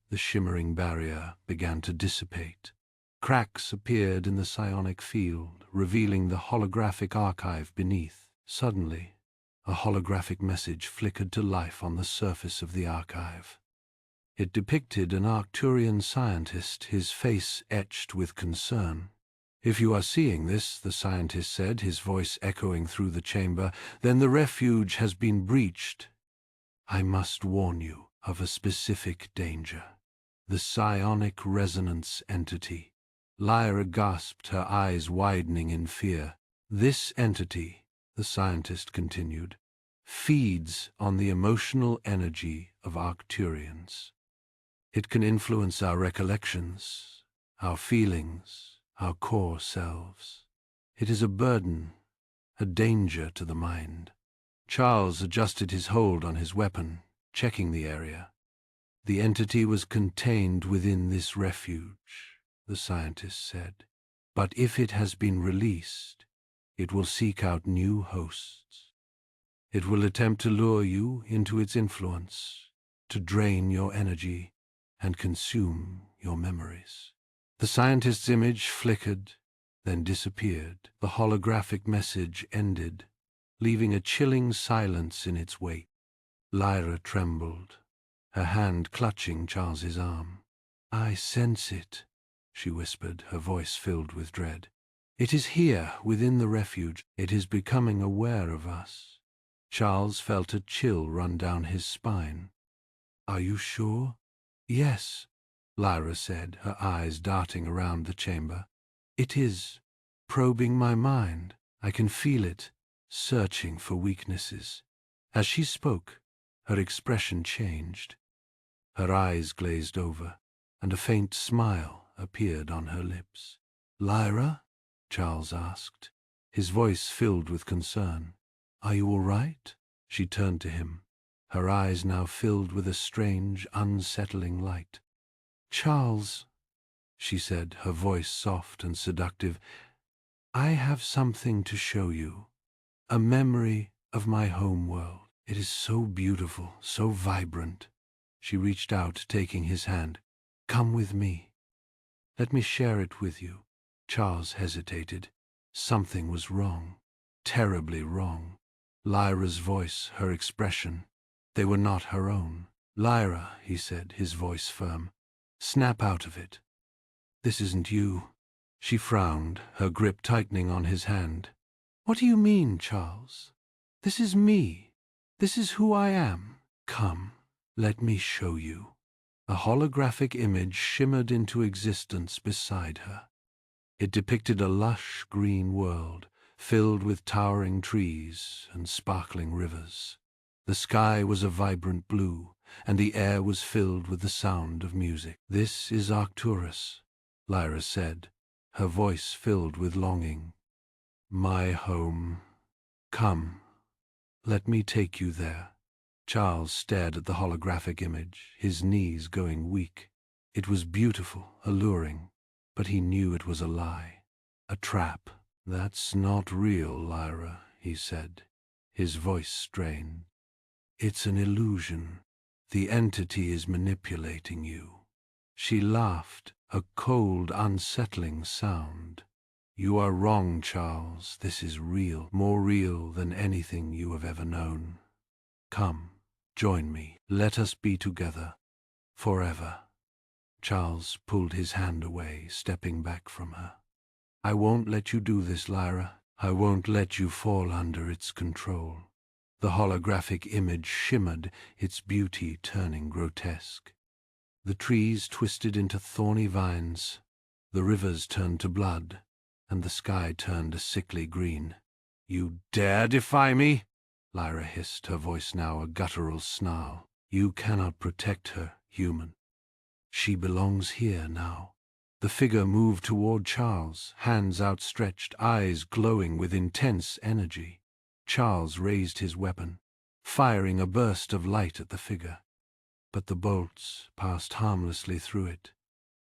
the shimmering barrier began to dissipate. Cracks appeared in the psionic field, revealing the holographic archive beneath. Suddenly, a holographic message flickered to life on the surface of the archive. It depicted an Arcturian scientist, his face etched with concern. "If you are seeing this," the scientist said, his voice echoing through the chamber, "then the refuge has been breached. I must warn you of a specific danger. The psionic resonance entity." Lyra gasped, her eyes widening in fear. "This entity," the scientist continued, "feeds on the emotional energy of Arcturians. It can influence our recollections, our feelings, our core selves. It is a burden, a danger to the mind." Charles adjusted his hold on his weapon, checking the area. "The entity was contained within this refuge," the scientist said. "But if it has been released, it will seek out new hosts. It will attempt to lure you into its influence, to drain your energy and consume your memories." The scientist's image flickered, then disappeared. The holographic message ended, leaving a chilling silence in its wake. Lyra trembled, her hand clutching Charles's arm. "I sense it," she whispered, her voice filled with dread. "It is here, within the refuge. It is becoming aware of us." Charles felt a chill run down his spine. "Are you sure?" "Yes," Lyra said, her eyes darting around the chamber. "It is probing my mind. I can feel it, searching for weaknesses." As she spoke, her expression changed. Her eyes glazed over, and a faint smile appeared on her lips. "Lyra?" Charles asked, his voice filled with concern. "Are you all right?" She turned to him, her eyes now filled with a strange, unsettling light. "Charles," she said, her voice soft and seductive, "I have something to show you. A memory of my home world. It is so beautiful, so vibrant." She reached out, taking his hand. "Come with me. Let me share it with you." Charles hesitated. Something was wrong, terribly wrong. Lyra's voice, her expression, they were not her own. "Lyra," he said, his voice firm, "snap out of it. This isn't you." She frowned, her grip tightening on his hand. "What do you mean, Charles? This is me. This is who I am. Come, let me show you." A holographic image shimmered into existence beside her. It depicted a lush green world, filled with towering trees and sparkling rivers. The sky was a vibrant blue, and the air was filled with the sound of music. "This is Arcturus," Lyra said, her voice filled with longing. "My home. Come, let me take you there." Charles stared at the holographic image, his knees going weak. It was beautiful, alluring, but he knew it was a lie, a trap. "That's not real, Lyra," he said, his voice strained. "It's an illusion. The entity is manipulating you." She laughed, a cold, unsettling sound. "You are wrong, Charles. This is real, more real than anything you have ever known. Come, join me. Let us be together, forever." Charles pulled his hand away, stepping back from her. "I won't let you do this, Lyra. I won't let you fall under its control." The holographic image shimmered, its beauty turning grotesque. The trees twisted into thorny vines, the rivers turned to blood, and the sky turned a sickly green. "You dare defy me?" Lyra hissed, her voice now a guttural snarl. "You cannot protect her, human. She belongs here now." The figure moved toward Charles, hands outstretched, eyes glowing with intense energy. Charles raised his weapon, firing a burst of light at the figure, but the bolts passed harmlessly through it,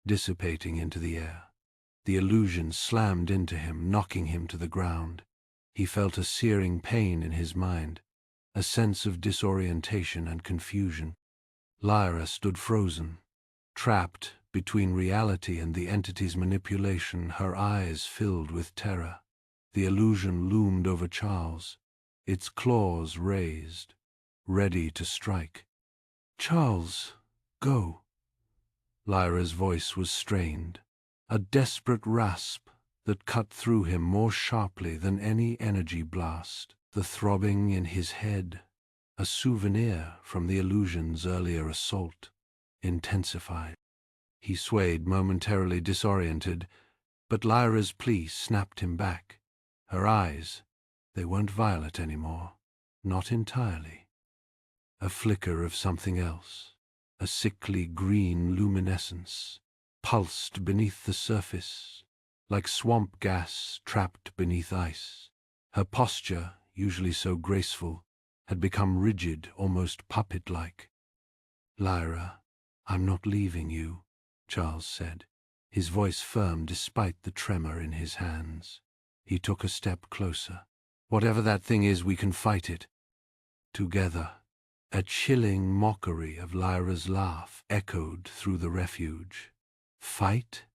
dissipating into the air. The illusion slammed into him, knocking him to the ground. He felt a searing pain in his mind, a sense of disorientation and confusion. Lyra stood frozen, trapped between reality and the entity's manipulation, her eyes filled with terror. The illusion loomed over Charles, its claws raised, ready to strike. "Charles, go." Lyra's voice was strained, a desperate rasp that cut through him more sharply than any energy blast. The throbbing in his head, a souvenir from the illusion's earlier assault, intensified. He swayed, momentarily disoriented, but Lyra's plea snapped him back. Her eyes, they weren't violet anymore, not entirely. A flicker of something else, a sickly green luminescence, pulsed beneath the surface, like swamp gas trapped beneath ice. Her posture, usually so graceful, had become rigid, almost puppet-like. "Lyra, I'm not leaving you," Charles said, his voice firm despite the tremor in his hands. He took a step closer. "Whatever that thing is, we can fight it. Together." A chilling mockery of Lyra's laugh echoed through the refuge. "Fight?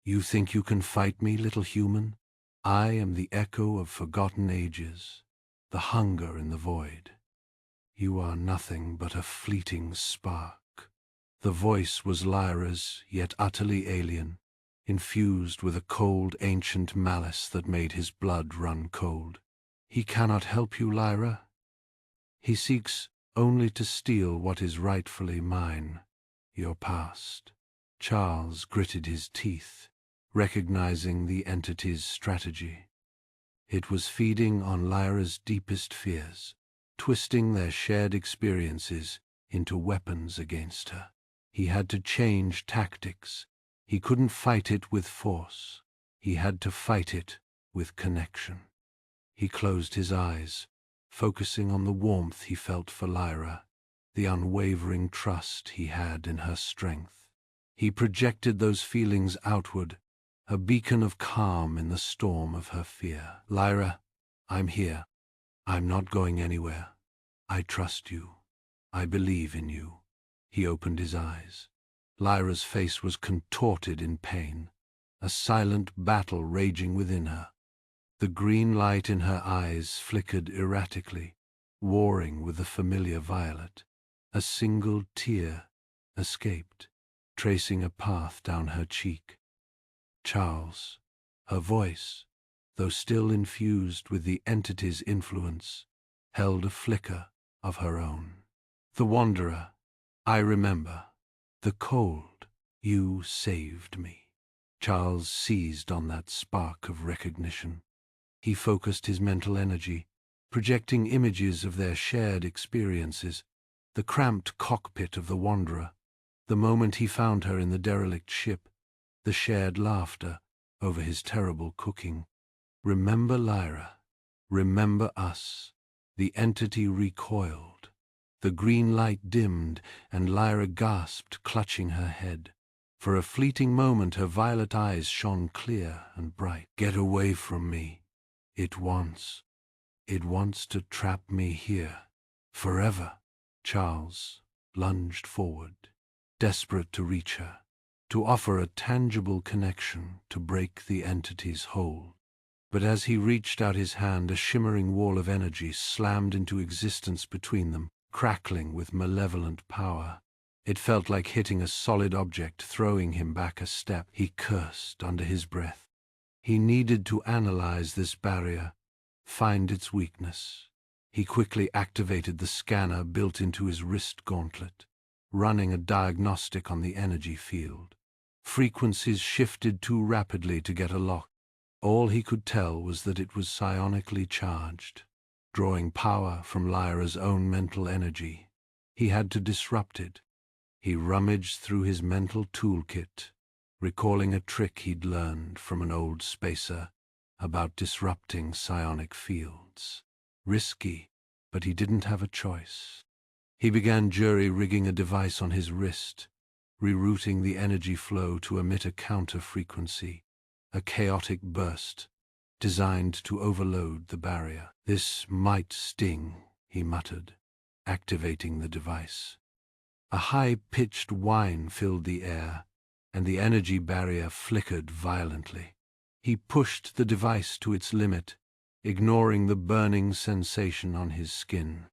You think you can fight me, little human? I am the echo of forgotten ages, the hunger in the void. You are nothing but a fleeting spark. The voice was Lyra's, yet utterly alien, infused with a cold ancient malice that made his blood run cold. He cannot help you, Lyra. He seeks only to steal what is rightfully mine, your past. Charles gritted his teeth, recognizing the entity's strategy. It was feeding on Lyra's deepest fears, twisting their shared experiences into weapons against her. He had to change tactics. He couldn't fight it with force. He had to fight it with connection. He closed his eyes, focusing on the warmth he felt for Lyra, the unwavering trust he had in her strength. He projected those feelings outward, a beacon of calm in the storm of her fear. Lyra, I'm here. I'm not going anywhere. I trust you. I believe in you. He opened his eyes. Lyra's face was contorted in pain, a silent battle raging within her. The green light in her eyes flickered erratically, warring with the familiar violet. A single tear escaped, tracing a path down her cheek. Charles, her voice, though still infused with the entity's influence, held a flicker of her own. The Wanderer, I remember. The cold, you saved me. Charles seized on that spark of recognition. He focused his mental energy, projecting images of their shared experiences, the cramped cockpit of the Wanderer, the moment he found her in the derelict ship, the shared laughter over his terrible cooking. Remember Lyra, remember us. The entity recoiled. The green light dimmed, and Lyra gasped, clutching her head. For a fleeting moment her violet eyes shone clear and bright. Get away from me. It wants to trap me here, forever. Charles lunged forward, desperate to reach her, to offer a tangible connection to break the entity's hold. But as he reached out his hand, a shimmering wall of energy slammed into existence between them, crackling with malevolent power. It felt like hitting a solid object, throwing him back a step. He cursed under his breath. He needed to analyze this barrier, find its weakness. He quickly activated the scanner built into his wrist gauntlet, running a diagnostic on the energy field. Frequencies shifted too rapidly to get a lock. All he could tell was that it was psionically charged, drawing power from Lyra's own mental energy. He had to disrupt it. He rummaged through his mental toolkit, recalling a trick he'd learned from an old spacer about disrupting psionic fields. Risky, but he didn't have a choice. He began jury-rigging a device on his wrist, rerouting the energy flow to emit a counter-frequency, a chaotic burst, designed to overload the barrier. This might sting, he muttered, activating the device. A high-pitched whine filled the air, and the energy barrier flickered violently. He pushed the device to its limit, ignoring the burning sensation on his skin.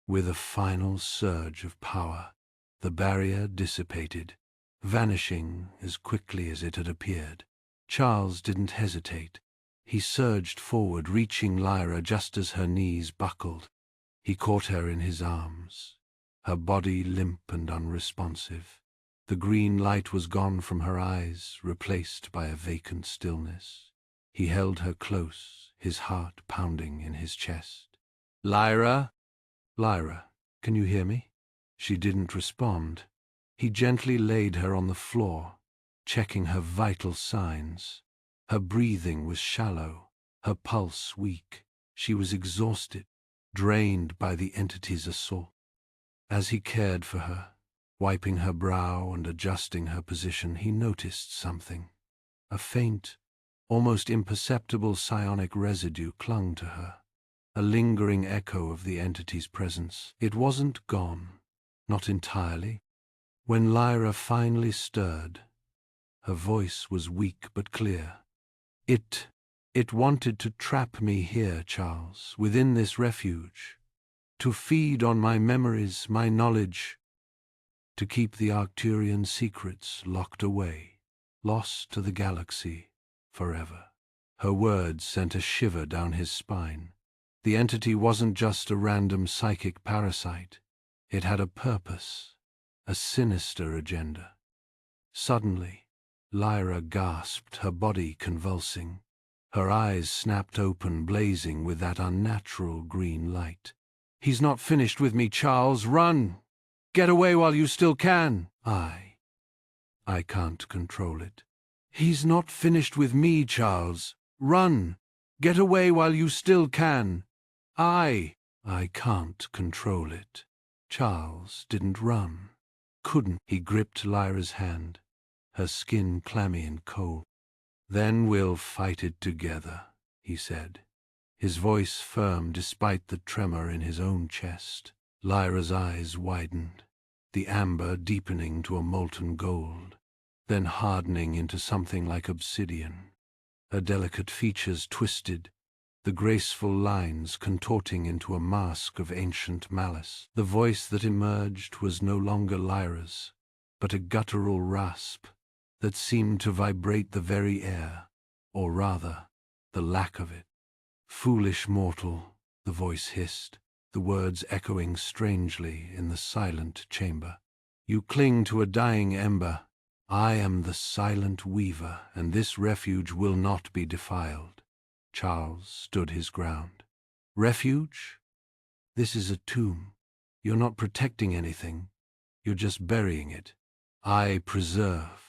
With a final surge of power, the barrier dissipated, vanishing as quickly as it had appeared. Charles didn't hesitate. He surged forward, reaching Lyra just as her knees buckled. He caught her in his arms, her body limp and unresponsive. The green light was gone from her eyes, replaced by a vacant stillness. He held her close, his heart pounding in his chest. "Lyra? Lyra, can you hear me?" She didn't respond. He gently laid her on the floor, checking her vital signs. Her breathing was shallow, her pulse weak. She was exhausted, drained by the entity's assault. As he cared for her, wiping her brow and adjusting her position, he noticed something. A faint, almost imperceptible psionic residue clung to her, a lingering echo of the entity's presence. It wasn't gone, not entirely. When Lyra finally stirred, her voice was weak but clear. It wanted to trap me here, Charles, within this refuge, to feed on my memories, my knowledge, to keep the Arcturian secrets locked away, lost to the galaxy forever. Her words sent a shiver down his spine. The entity wasn't just a random psychic parasite. It had a purpose, a sinister agenda. Suddenly, Lyra gasped, her body convulsing. Her eyes snapped open, blazing with that unnatural green light. "He's not finished with me, Charles. Run! Get away while you still can!" I can't control it. "He's not finished with me, Charles. Run! Get away while you still can." I can't control it. Charles didn't run. Couldn't. He gripped Lyra's hand, her skin clammy and cold. "Then we'll fight it together," he said, his voice firm despite the tremor in his own chest. Lyra's eyes widened, the amber deepening to a molten gold, then hardening into something like obsidian. Her delicate features twisted, the graceful lines contorting into a mask of ancient malice. The voice that emerged was no longer Lyra's, but a guttural rasp that seemed to vibrate the very air, or rather, the lack of it. "Foolish mortal," the voice hissed, the words echoing strangely in the silent chamber. "You cling to a dying ember. I am the silent weaver, and this refuge will not be defiled." Charles stood his ground. "Refuge? This is a tomb. You're not protecting anything. You're just burying it. I preserve."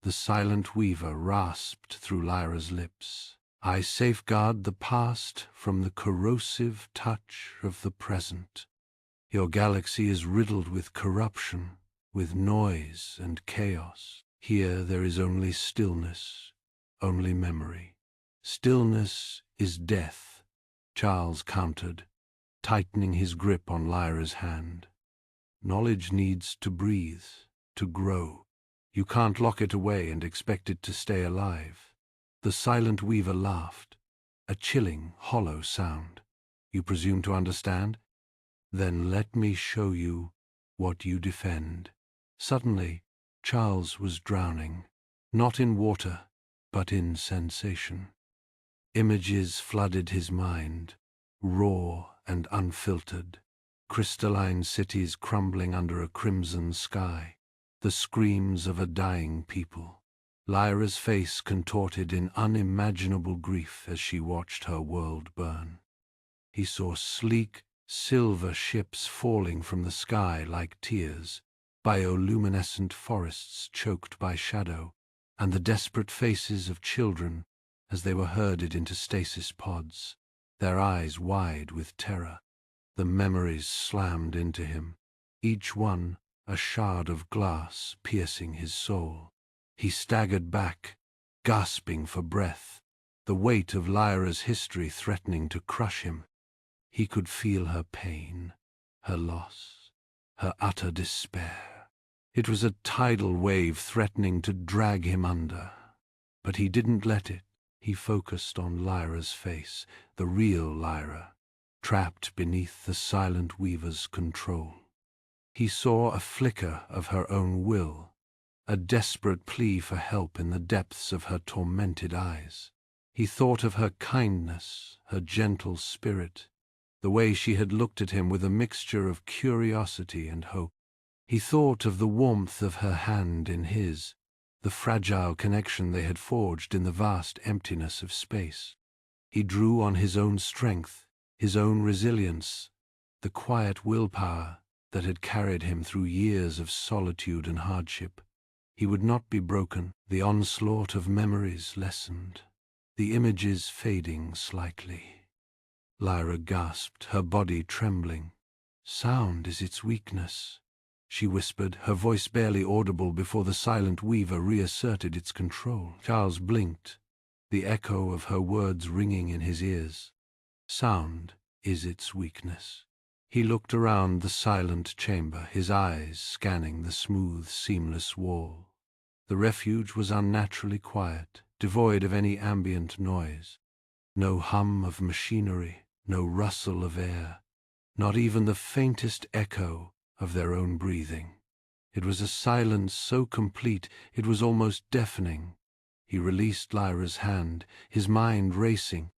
The silent weaver rasped through Lyra's lips. "I safeguard the past from the corrosive touch of the present. Your galaxy is riddled with corruption, with noise and chaos. Here there is only stillness, only memory. Stillness is death," Charles countered, tightening his grip on Lyra's hand. "Knowledge needs to breathe, to grow. You can't lock it away and expect it to stay alive." The silent weaver laughed, a chilling, hollow sound. "You presume to understand? Then let me show you what you defend." Suddenly, Charles was drowning, not in water, but in sensation. Images flooded his mind, raw and unfiltered. Crystalline cities crumbling under a crimson sky, the screams of a dying people. Lyra's face contorted in unimaginable grief as she watched her world burn. He saw sleek, silver ships falling from the sky like tears, bioluminescent forests choked by shadow, and the desperate faces of children as they were herded into stasis pods, their eyes wide with terror. The memories slammed into him, each one a shard of glass piercing his soul. He staggered back, gasping for breath, the weight of Lyra's history threatening to crush him. He could feel her pain, her loss, her utter despair. It was a tidal wave threatening to drag him under. But he didn't let it. He focused on Lyra's face, the real Lyra, trapped beneath the silent weaver's control. He saw a flicker of her own will, a desperate plea for help in the depths of her tormented eyes. He thought of her kindness, her gentle spirit, the way she had looked at him with a mixture of curiosity and hope. He thought of the warmth of her hand in his, the fragile connection they had forged in the vast emptiness of space. He drew on his own strength, his own resilience, the quiet willpower that had carried him through years of solitude and hardship. He would not be broken. The onslaught of memories lessened, the images fading slightly. Lyra gasped, her body trembling. "Sound is its weakness," she whispered, her voice barely audible before the silent weaver reasserted its control. Charles blinked, the echo of her words ringing in his ears. "Sound is its weakness." He looked around the silent chamber, his eyes scanning the smooth, seamless wall. The refuge was unnaturally quiet, devoid of any ambient noise. No hum of machinery, no rustle of air, not even the faintest echo of their own breathing. It was a silence so complete it was almost deafening. He released Lyra's hand, his mind racing.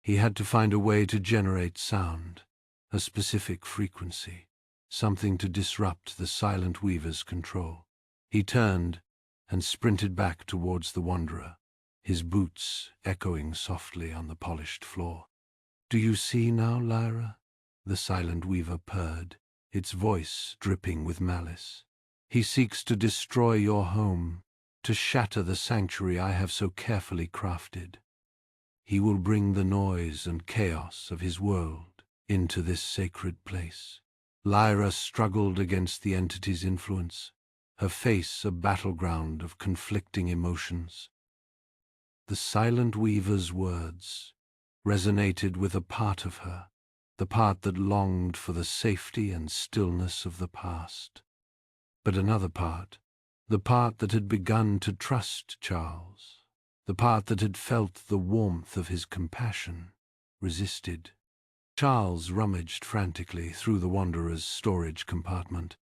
He had to find a way to generate sound, a specific frequency, something to disrupt the silent weaver's control. He turned and sprinted back towards the Wanderer, his boots echoing softly on the polished floor. "Do you see now, Lyra?" the silent weaver purred, its voice dripping with malice. "He seeks to destroy your home, to shatter the sanctuary I have so carefully crafted. He will bring the noise and chaos of his world into this sacred place." Lyra struggled against the entity's influence, her face a battleground of conflicting emotions. The silent weaver's words resonated with a part of her, the part that longed for the safety and stillness of the past. But another part, the part that had begun to trust Charles, the part that had felt the warmth of his compassion, resisted. Charles rummaged frantically through the Wanderer's storage compartment,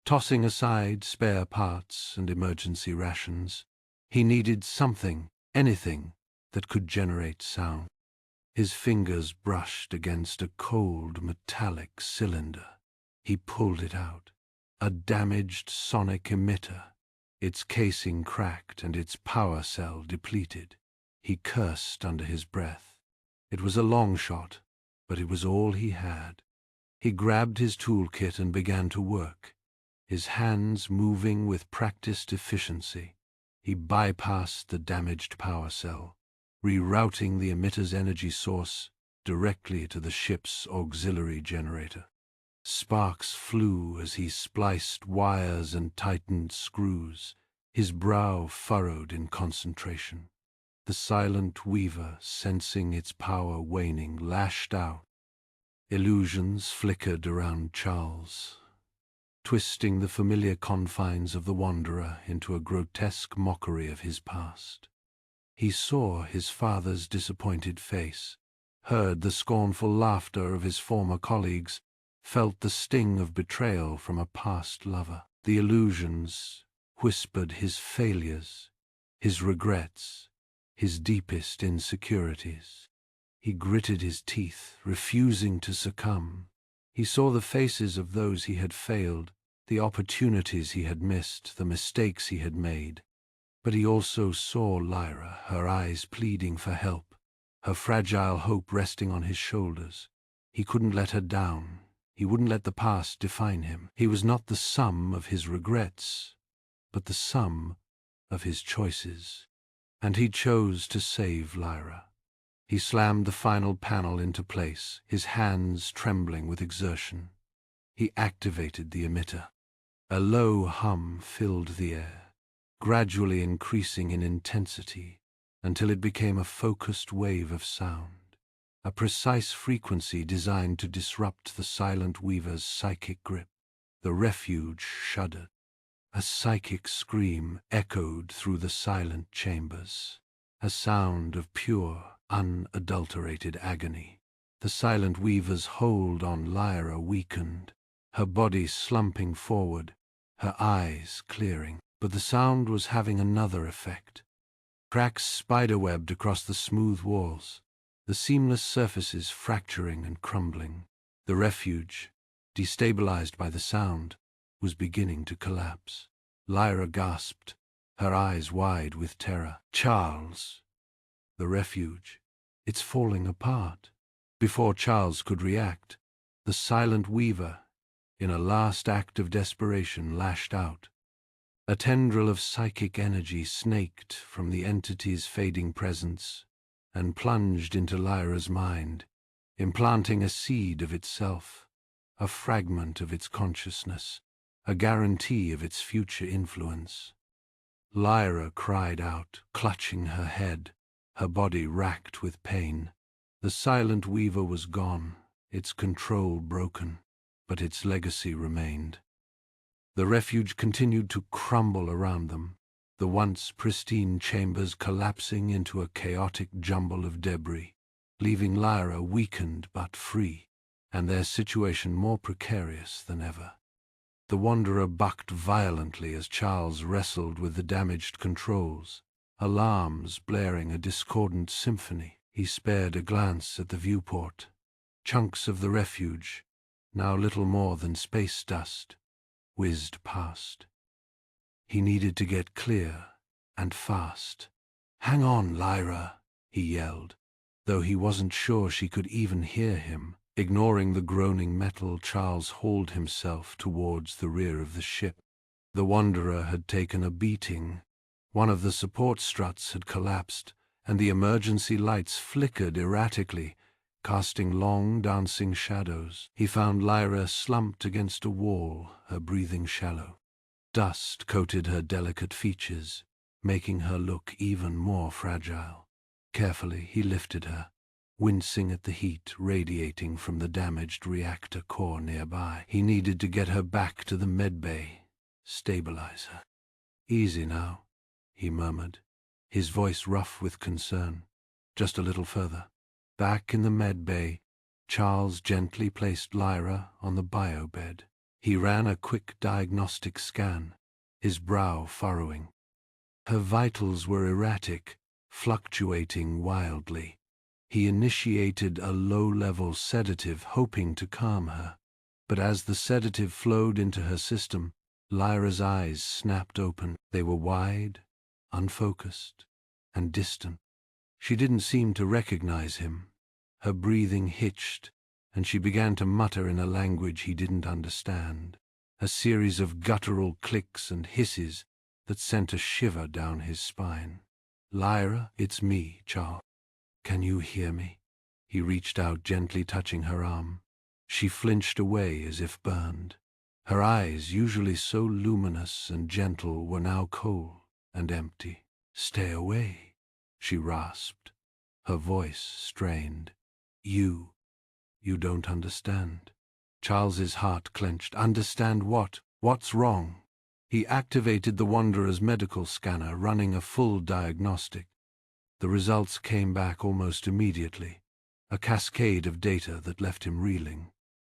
tossing aside spare parts and emergency rations. He needed something, anything, that could generate sound. His fingers brushed against a cold metallic cylinder. He pulled it out. A damaged sonic emitter, its casing cracked and its power cell depleted. He cursed under his breath. It was a long shot, but it was all he had. He grabbed his toolkit and began to work, his hands moving with practiced efficiency. He bypassed the damaged power cell, rerouting the emitter's energy source directly to the ship's auxiliary generator. Sparks flew as he spliced wires and tightened screws, his brow furrowed in concentration. The silent weaver, sensing its power waning, lashed out. Illusions flickered around Charles, twisting the familiar confines of the Wanderer into a grotesque mockery of his past. He saw his father's disappointed face, heard the scornful laughter of his former colleagues, felt the sting of betrayal from a past lover. The illusions whispered his failures, his regrets, his deepest insecurities. He gritted his teeth, refusing to succumb. He saw the faces of those he had failed, the opportunities he had missed, the mistakes he had made. But he also saw Lyra, her eyes pleading for help, her fragile hope resting on his shoulders. He couldn't let her down. He wouldn't let the past define him. He was not the sum of his regrets, but the sum of his choices. And he chose to save Lyra. He slammed the final panel into place, his hands trembling with exertion. He activated the emitter. A low hum filled the air, gradually increasing in intensity until it became a focused wave of sound, a precise frequency designed to disrupt the silent weaver's psychic grip. The refuge shuddered. A psychic scream echoed through the silent chambers, a sound of pure, unadulterated agony. The silent weaver's hold on Lyra weakened, her body slumping forward, her eyes clearing. But the sound was having another effect. Cracks spiderwebbed across the smooth walls, the seamless surfaces fracturing and crumbling. The refuge, destabilized by the sound, was beginning to collapse. Lyra gasped, her eyes wide with terror. "Charles!" The refuge. "It's falling apart." Before Charles could react, the silent weaver, in a last act of desperation, lashed out. A tendril of psychic energy snaked from the entity's fading presence and plunged into Lyra's mind, implanting a seed of itself, a fragment of its consciousness, a guarantee of its future influence. Lyra cried out, clutching her head, her body racked with pain. The silent weaver was gone, its control broken, but its legacy remained. The refuge continued to crumble around them, the once pristine chambers collapsing into a chaotic jumble of debris. leaving Lyra weakened but free, and their situation more precarious than ever. The Wanderer bucked violently as Charles wrestled with the damaged controls, alarms blaring a discordant symphony. He spared a glance at the viewport. Chunks of the refuge, now little more than space dust, whizzed past. He needed to get clear, and fast. "Hang on, Lyra," he yelled, though he wasn't sure she could even hear him. Ignoring the groaning metal, Charles hauled himself towards the rear of the ship. The Wanderer had taken a beating. One of the support struts had collapsed, and the emergency lights flickered erratically, casting long, dancing shadows. He found Lyra slumped against a wall, her breathing shallow. Dust coated her delicate features, making her look even more fragile. Carefully, he lifted her, wincing at the heat radiating from the damaged reactor core nearby. He needed to get her back to the medbay, stabilize her. "Easy now," he murmured, his voice rough with concern. "Just a little further." Back in the medbay, Charles gently placed Lyra on the biobed. He ran a quick diagnostic scan, his brow furrowing. Her vitals were erratic, fluctuating wildly. He initiated a low-level sedative, hoping to calm her. But as the sedative flowed into her system, Lyra's eyes snapped open. They were wide, unfocused, and distant. She didn't seem to recognize him. Her breathing hitched, and she began to mutter in a language he didn't understand, a series of guttural clicks and hisses that sent a shiver down his spine. "Lyra, it's me, Charles. Can you hear me?" He reached out, gently touching her arm. She flinched away as if burned. Her eyes, usually so luminous and gentle, were now cold and empty. "Stay away," she rasped, her voice strained. You don't understand." Charles's heart clenched. "Understand what? What's wrong?" He activated the Wanderer's medical scanner, running a full diagnostic. The results came back almost immediately, a cascade of data that left him reeling.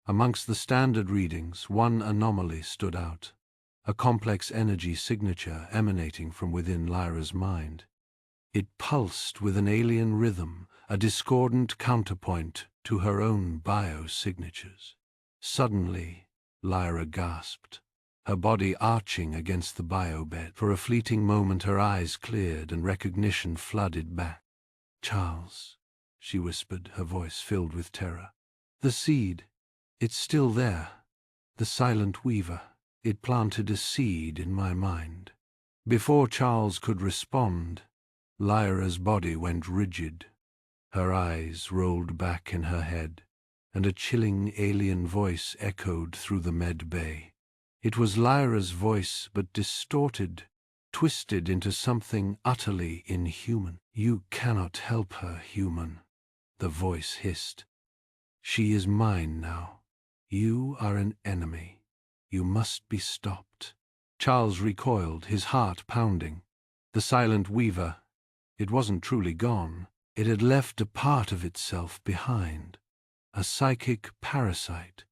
Amongst the standard readings, one anomaly stood out, a complex energy signature emanating from within Lyra's mind. It pulsed with an alien rhythm, a discordant counterpoint to her own biosignatures. Suddenly, Lyra gasped, her body arching against the biobed. For a fleeting moment her eyes cleared and recognition flooded back. "Charles," she whispered, her voice filled with terror. "The seed, it's still there. The silent weaver. It planted a seed in my mind." Before Charles could respond, Lyra's body went rigid. Her eyes rolled back in her head, and a chilling alien voice echoed through the med bay. It was Lyra's voice, but distorted, twisted into something utterly inhuman. "You cannot help her, human," the voice hissed. "She is mine now. You are an enemy. You must be stopped." Charles recoiled, his heart pounding. The silent weaver, it wasn't truly gone. It had left a part of itself behind, a psychic parasite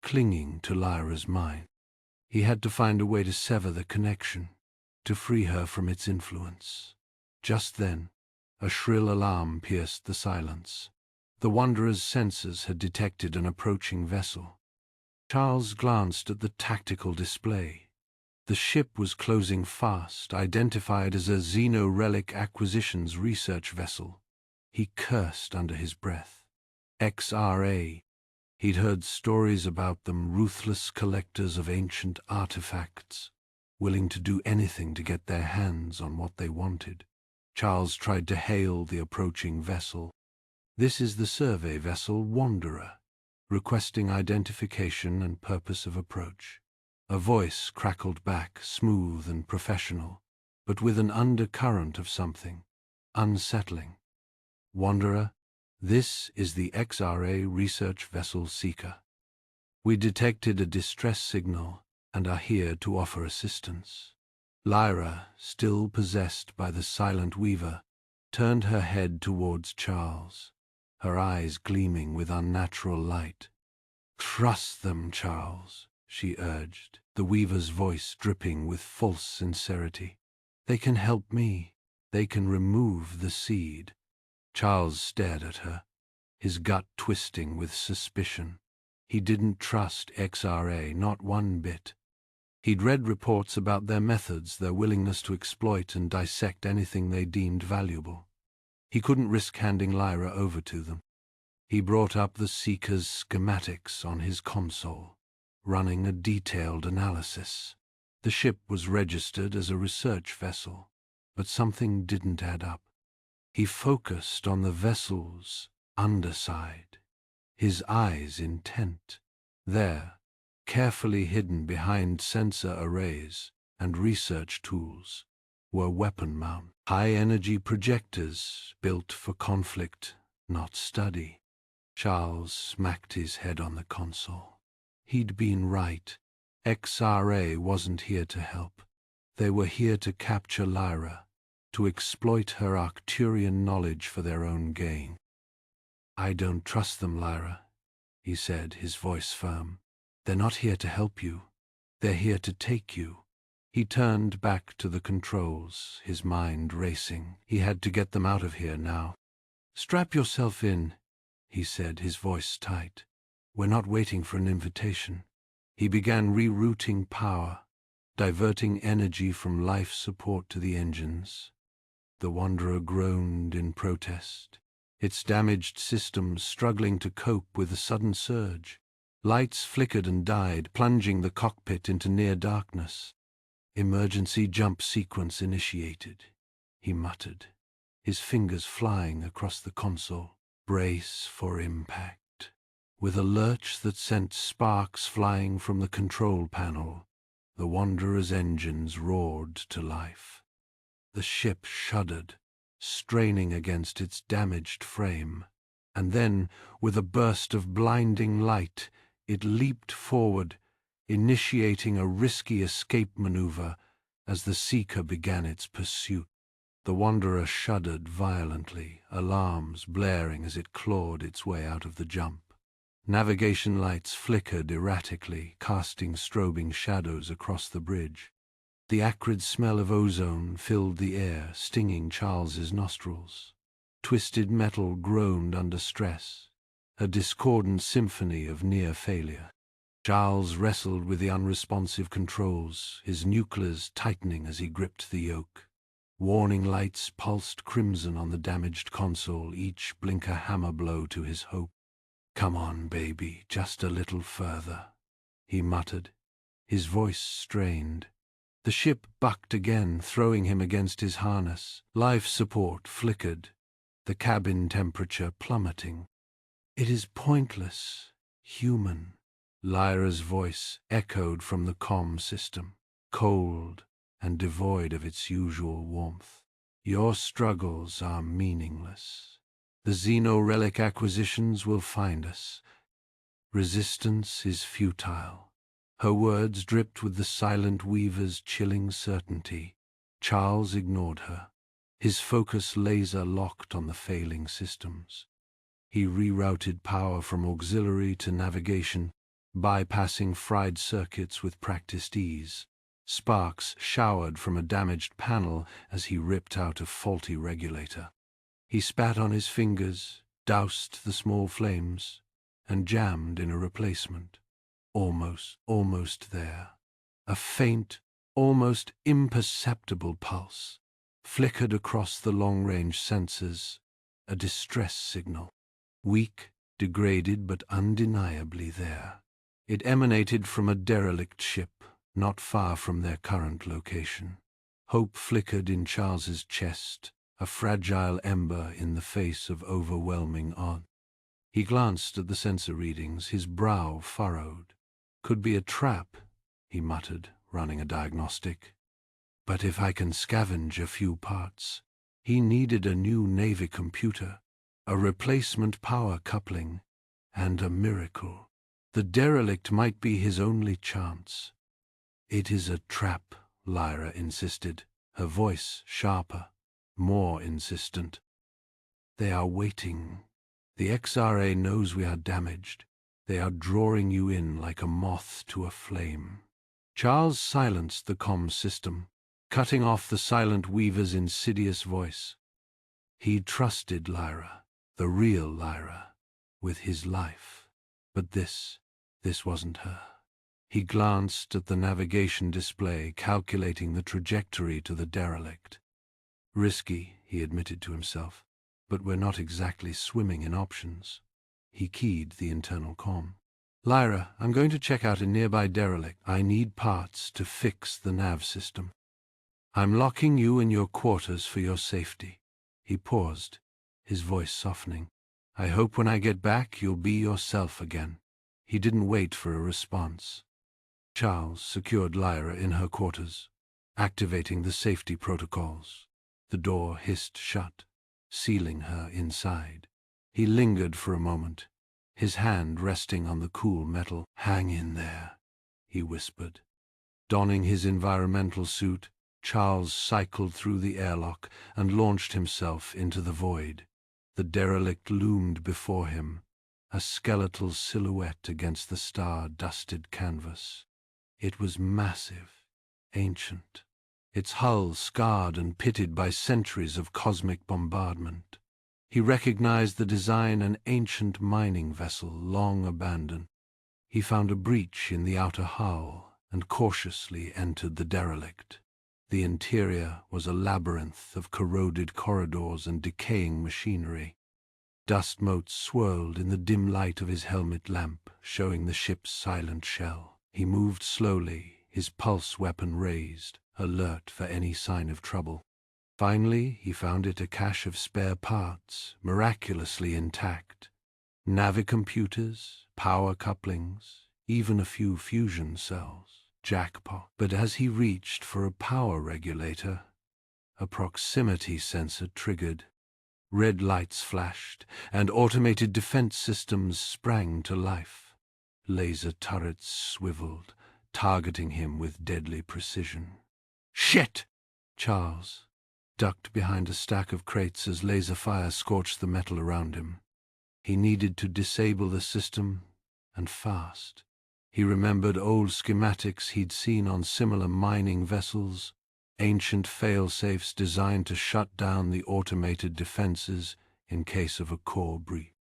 clinging to Lyra's mind. He had to find a way to sever the connection, to free her from its influence. Just then, a shrill alarm pierced the silence. The Wanderer's sensors had detected an approaching vessel. Charles glanced at the tactical display. The ship was closing fast, identified as a Xeno-Relic Acquisitions research vessel. He cursed under his breath. XRA. He'd heard stories about them, ruthless collectors of ancient artifacts, willing to do anything to get their hands on what they wanted. Charles tried to hail the approaching vessel. "This is the survey vessel Wanderer, requesting identification and purpose of approach." A voice crackled back, smooth and professional, but with an undercurrent of something unsettling. "Wanderer, this is the XRA research vessel Seeker. We detected a distress signal and are here to offer assistance." Lyra, still possessed by the silent weaver, turned her head towards Charles. her eyes gleaming with unnatural light. "Trust them, Charles," she urged, the weaver's voice dripping with false sincerity. "They can help me. They can remove the seed." Charles stared at her, his gut twisting with suspicion. He didn't trust XRA, not one bit. He'd read reports about their methods, their willingness to exploit and dissect anything they deemed valuable. He couldn't risk handing Lyra over to them. He brought up the Seeker's schematics on his console, running a detailed analysis. The ship was registered as a research vessel, but something didn't add up. He focused on the vessel's underside, his eyes intent. There, carefully hidden behind sensor arrays and research tools, were weapon mounts, high-energy projectors built for conflict, not study. Charles smacked his head on the console. He'd been right. XRA wasn't here to help. They were here to capture Lyra, to exploit her Arcturian knowledge for their own gain. "I don't trust them, Lyra," he said, his voice firm. "They're not here to help you. They're here to take you." He turned back to the controls, his mind racing. He had to get them out of here now. "Strap yourself in," he said, his voice tight. "We're not waiting for an invitation." He began rerouting power, diverting energy from life support to the engines. The Wanderer groaned in protest, its damaged systems struggling to cope with the sudden surge. Lights flickered and died, plunging the cockpit into near darkness. "Emergency jump sequence initiated," he muttered, his fingers flying across the console. "Brace for impact." With a lurch that sent sparks flying from the control panel, the Wanderer's engines roared to life. The ship shuddered, straining against its damaged frame, and then, with a burst of blinding light, it leaped forward, initiating a risky escape maneuver as the Seeker began its pursuit. The Wanderer shuddered violently, alarms blaring as it clawed its way out of the jump. Navigation lights flickered erratically, casting strobing shadows across the bridge. The acrid smell of ozone filled the air, stinging Charles's nostrils. Twisted metal groaned under stress, a discordant symphony of near failure. Charles wrestled with the unresponsive controls, his nucleus tightening as he gripped the yoke. Warning lights pulsed crimson on the damaged console, each blinker hammer blow to his hope. "Come on, baby, just a little further," he muttered, his voice strained. The ship bucked again, throwing him against his harness. Life support flickered, the cabin temperature plummeting. "It is pointless, human." Lyra's voice echoed from the comm system, cold and devoid of its usual warmth. "Your struggles are meaningless. The Xeno-relic acquisitions will find us. Resistance is futile." Her words dripped with the silent weaver's chilling certainty. Charles ignored her, his focus laser-locked on the failing systems. He rerouted power from auxiliary to navigation, bypassing fried circuits with practiced ease. Sparks showered from a damaged panel as he ripped out a faulty regulator. He spat on his fingers, doused the small flames, and jammed in a replacement. Almost there. A faint, almost imperceptible pulse flickered across the long-range sensors, a distress signal. Weak, degraded, but undeniably there. It emanated from a derelict ship, not far from their current location. Hope flickered in Charles's chest, a fragile ember in the face of overwhelming odds. He glanced at the sensor readings, his brow furrowed. "Could be a trap," he muttered, running a diagnostic. "But if I can scavenge a few parts." He needed a new Navy computer, a replacement power coupling, and a miracle. The derelict might be his only chance. "It is a trap," Lyra insisted, her voice sharper, more insistent. "They are waiting. The XRA knows we are damaged. They are drawing you in like a moth to a flame. Charles silenced the comms system, cutting off the silent weaver's insidious voice. He trusted Lyra, the real Lyra, with his life. But this wasn't her. He glanced at the navigation display, calculating the trajectory to the derelict. Risky, he admitted to himself, but we're not exactly swimming in options. He keyed the internal comm. Lyra, I'm going to check out a nearby derelict. I need parts to fix the nav system. I'm locking you in your quarters for your safety. He paused, his voice softening. I hope when I get back you'll be yourself again. He didn't wait for a response. Charles secured Lyra in her quarters, activating the safety protocols. The door hissed shut, sealing her inside. He lingered for a moment, his hand resting on the cool metal. Hang in there, he whispered. Donning his environmental suit, Charles cycled through the airlock and launched himself into the void. The derelict loomed before him, a skeletal silhouette against the star-dusted canvas. It was massive, ancient, its hull scarred and pitted by centuries of cosmic bombardment. He recognized the design, an ancient mining vessel long abandoned. He found a breach in the outer hull and cautiously entered the derelict. The interior was a labyrinth of corroded corridors and decaying machinery. Dust motes swirled in the dim light of his helmet lamp, showing the ship's silent shell. He moved slowly, his pulse weapon raised, alert for any sign of trouble. Finally, he found it a cache of spare parts, miraculously intact. Navicomputers, power couplings, even a few fusion cells. Jackpot. But as he reached for a power regulator, a proximity sensor triggered. Red lights flashed, and automated defense systems sprang to life. Laser turrets swiveled, targeting him with deadly precision. Shit! Charles ducked behind a stack of crates as laser fire scorched the metal around him. He needed to disable the system, and fast. He remembered old schematics he'd seen on similar mining vessels, ancient fail-safes designed to shut down the automated defenses in case of a core breach.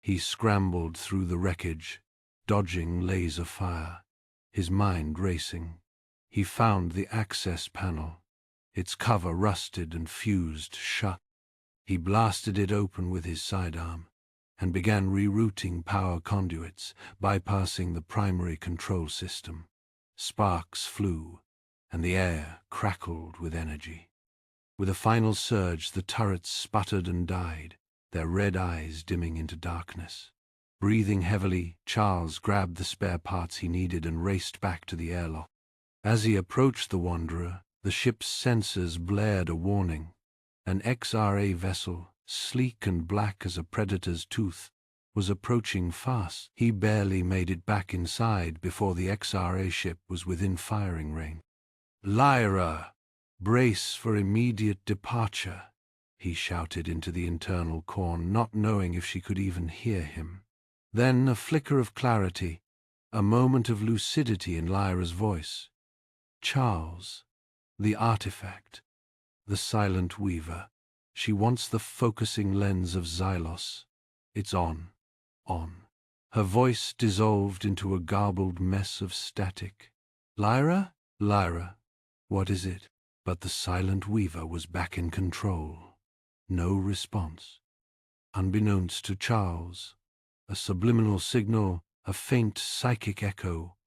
He scrambled through the wreckage, dodging laser fire, his mind racing. He found the access panel, its cover rusted and fused shut. He blasted it open with his sidearm and began rerouting power conduits, bypassing the primary control system. Sparks flew, and the air crackled with energy. With a final surge, the turrets sputtered and died, their red eyes dimming into darkness. Breathing heavily, Charles grabbed the spare parts he needed and raced back to the airlock. As he approached the Wanderer, the ship's sensors blared a warning. An XRA vessel, sleek and black as a predator's tooth, was approaching fast. He barely made it back inside before the XRA ship was within firing range. Lyra, brace for immediate departure, he shouted into the internal corn, not knowing if she could even hear him. Then a flicker of clarity, a moment of lucidity in Lyra's voice. Charles, the artifact, the silent weaver. She wants the focusing lens of Xylos. It's on. Her voice dissolved into a garbled mess of static. Lyra? Lyra, what is it? But the silent weaver was back in control. No response. Unbeknownst to Charles, a subliminal signal, a faint psychic echo,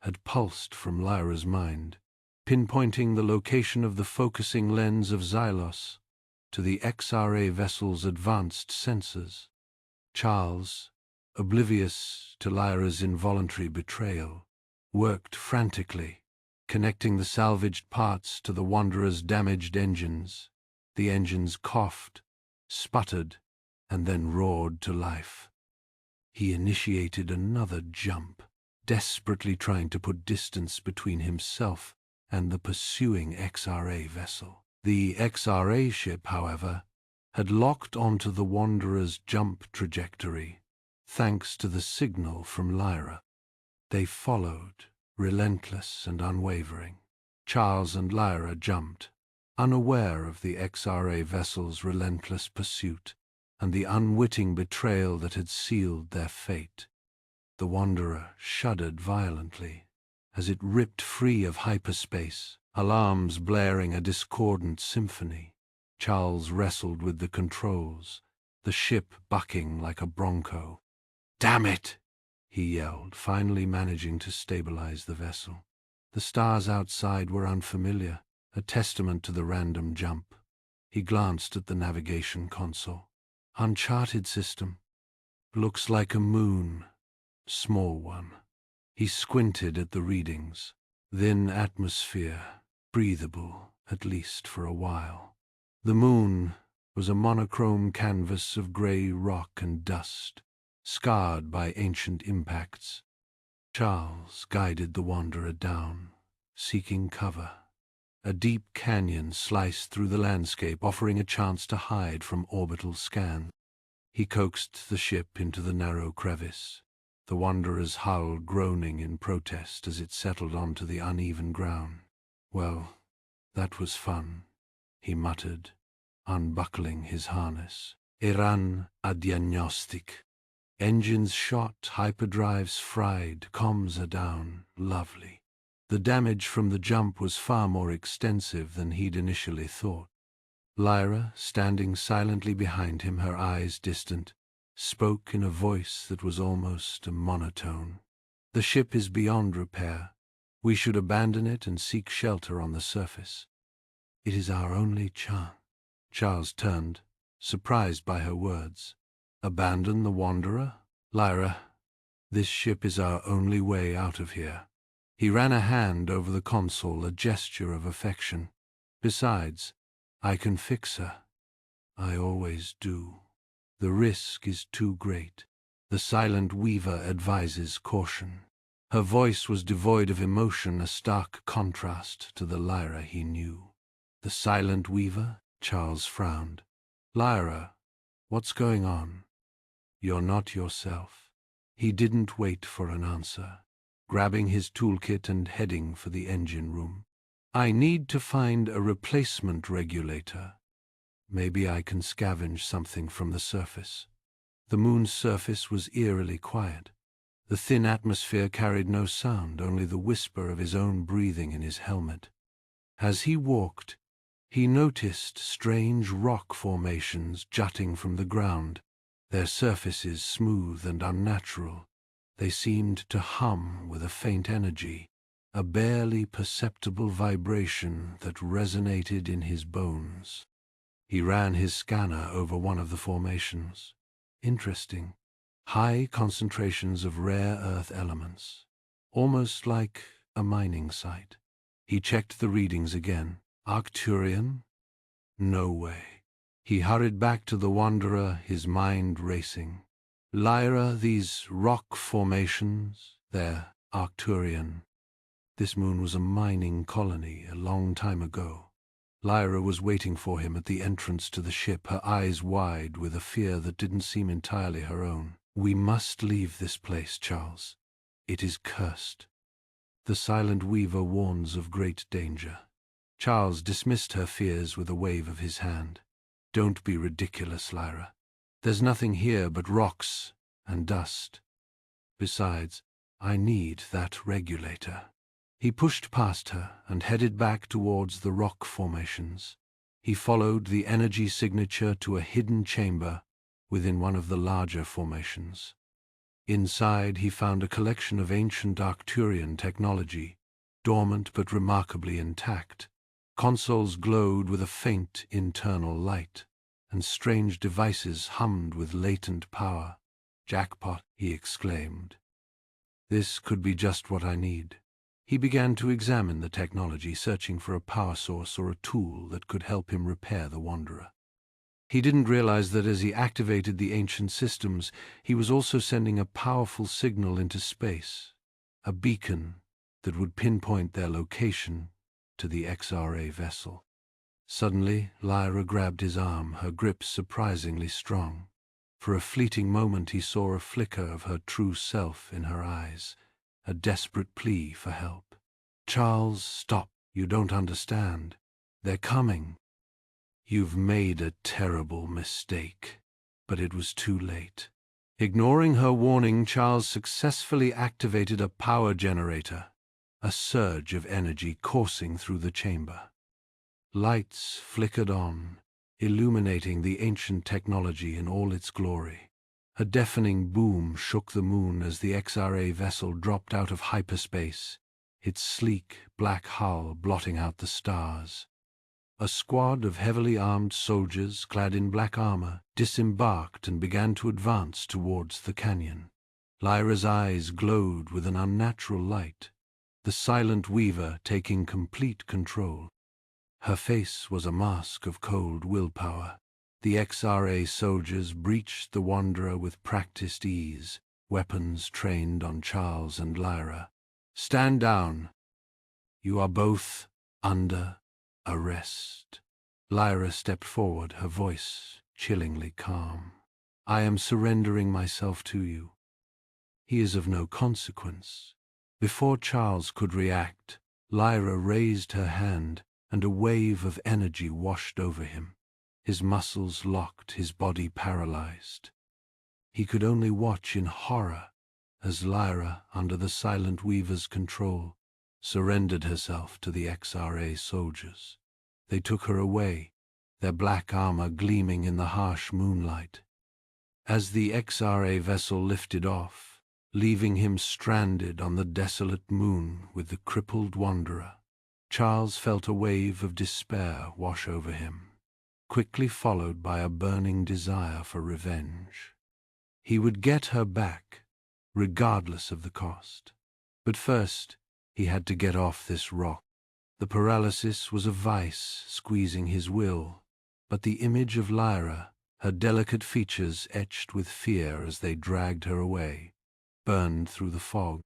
had pulsed from Lyra's mind, pinpointing the location of the focusing lens of Xylos to the XRA vessel's advanced sensors. Charles, oblivious to Lyra's involuntary betrayal, worked frantically, connecting the salvaged parts to the Wanderer's damaged engines. The engines coughed, sputtered, and then roared to life. He initiated another jump, desperately trying to put distance between himself and the pursuing XRA vessel. The XRA ship, however, had locked onto the Wanderer's jump trajectory, thanks to the signal from Lyra. They followed, relentless and unwavering. Charles and Lyra jumped, unaware of the XRA vessel's relentless pursuit and the unwitting betrayal that had sealed their fate. The Wanderer shuddered violently as it ripped free of hyperspace, alarms blaring a discordant symphony. Charles wrestled with the controls, the ship bucking like a bronco. "Damn it!" he yelled, finally managing to stabilize the vessel. The stars outside were unfamiliar, a testament to the random jump. He glanced at the navigation console. "Uncharted system. Looks like a moon. Small one." He squinted at the readings. Thin atmosphere, breathable, at least for a while. The moon was a monochrome canvas of gray rock and dust, scarred by ancient impacts. Charles guided the Wanderer down, seeking cover. A deep canyon sliced through the landscape, offering a chance to hide from orbital scan. He coaxed the ship into the narrow crevice, the Wanderer's hull groaning in protest as it settled onto the uneven ground. "Well, that was fun," he muttered, unbuckling his harness. "Eran a diagnostic. Engines shot, hyperdrives fried, comms are down. Lovely." The damage from the jump was far more extensive than he'd initially thought. Lyra, standing silently behind him, her eyes distant, spoke in a voice that was almost a monotone. "The ship is beyond repair. We should abandon it and seek shelter on the surface. It is our only chance." Charles turned, surprised by her words. "Abandon the Wanderer? Lyra, this ship is our only way out of here." He ran a hand over the console, a gesture of affection. "Besides, I can fix her. I always do. The risk is too great." The silent weaver advises caution. Her voice was devoid of emotion, a stark contrast to the Lyra he knew. "The silent weaver?" Charles frowned. "Lyra, what's going on? You're not yourself." He didn't wait for an answer, grabbing his toolkit and heading for the engine room. "I need to find a replacement regulator. Maybe I can scavenge something from the surface." The moon's surface was eerily quiet. The thin atmosphere carried no sound, only the whisper of his own breathing in his helmet. As he walked, he noticed strange rock formations jutting from the ground, their surfaces smooth and unnatural. They seemed to hum with a faint energy, a barely perceptible vibration that resonated in his bones. He ran his scanner over one of the formations. Interesting. High concentrations of rare earth elements, almost like a mining site. He checked the readings again. Arcturian? No way. He hurried back to the Wanderer, his mind racing. "Lyra, these rock formations, they're Arcturian. This moon was a mining colony a long time ago." Lyra was waiting for him at the entrance to the ship, her eyes wide with a fear that didn't seem entirely her own. "We must leave this place, Charles. It is cursed. The silent weaver warns of great danger." Charles dismissed her fears with a wave of his hand. "Don't be ridiculous, Lyra. There's nothing here but rocks and dust. Besides, I need that regulator." He pushed past her and headed back towards the rock formations. He followed the energy signature to a hidden chamber within one of the larger formations. Inside, he found a collection of ancient Arcturian technology, dormant but remarkably intact. Consoles glowed with a faint internal light, and strange devices hummed with latent power. "Jackpot," he exclaimed. "This could be just what I need." He began to examine the technology, searching for a power source or a tool that could help him repair the Wanderer. He didn't realize that as he activated the ancient systems, he was also sending a powerful signal into space, a beacon that would pinpoint their location to the XRA vessel. Suddenly, Lyra grabbed his arm, her grip surprisingly strong. For a fleeting moment he saw a flicker of her true self in her eyes, a desperate plea for help. "Charles, stop. You don't understand. They're coming." "You've made a terrible mistake." But it was too late. Ignoring her warning, Charles successfully activated a power generator, a surge of energy coursing through the chamber. Lights flickered on, illuminating the ancient technology in all its glory. A deafening boom shook the moon as the XRA vessel dropped out of hyperspace, its sleek, black hull blotting out the stars. A squad of heavily armed soldiers clad in black armor disembarked and began to advance towards the canyon. Lyra's eyes glowed with an unnatural light, the silent weaver taking complete control. Her face was a mask of cold willpower. The XRA soldiers breached the Wanderer with practiced ease, weapons trained on Charles and Lyra. "Stand down. You are both under arrest." Lyra stepped forward, her voice chillingly calm. "I am surrendering myself to you. He is of no consequence." Before Charles could react, Lyra raised her hand, and a wave of energy washed over him. His muscles locked, his body paralyzed. He could only watch in horror as Lyra, under the silent weaver's control, surrendered herself to the XRA soldiers. They took her away, their black armor gleaming in the harsh moonlight. As the XRA vessel lifted off, leaving him stranded on the desolate moon with the crippled Wanderer, Charles felt a wave of despair wash over him, quickly followed by a burning desire for revenge. He would get her back, regardless of the cost. But first, he had to get off this rock. The paralysis was a vice squeezing his will, but the image of Lyra, her delicate features etched with fear as they dragged her away, burned through the fog.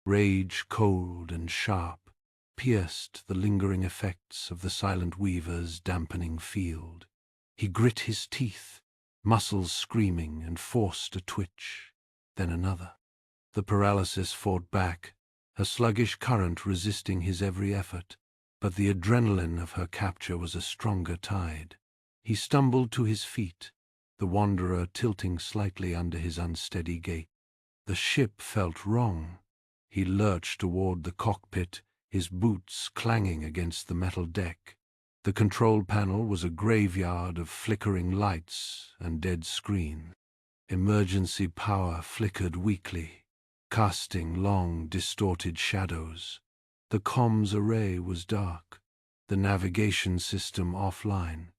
Rage, cold and sharp, pierced the lingering effects of the silent weaver's dampening field. He grit his teeth, muscles screaming, and forced a twitch, then another. The paralysis fought back, a sluggish current resisting his every effort, but the adrenaline of her capture was a stronger tide. He stumbled to his feet, the Wanderer tilting slightly under his unsteady gait. The ship felt wrong. He lurched toward the cockpit, his boots clanging against the metal deck. The control panel was a graveyard of flickering lights and dead screen. Emergency power flickered weakly, casting long, distorted shadows. The comms array was dark, the navigation system offline.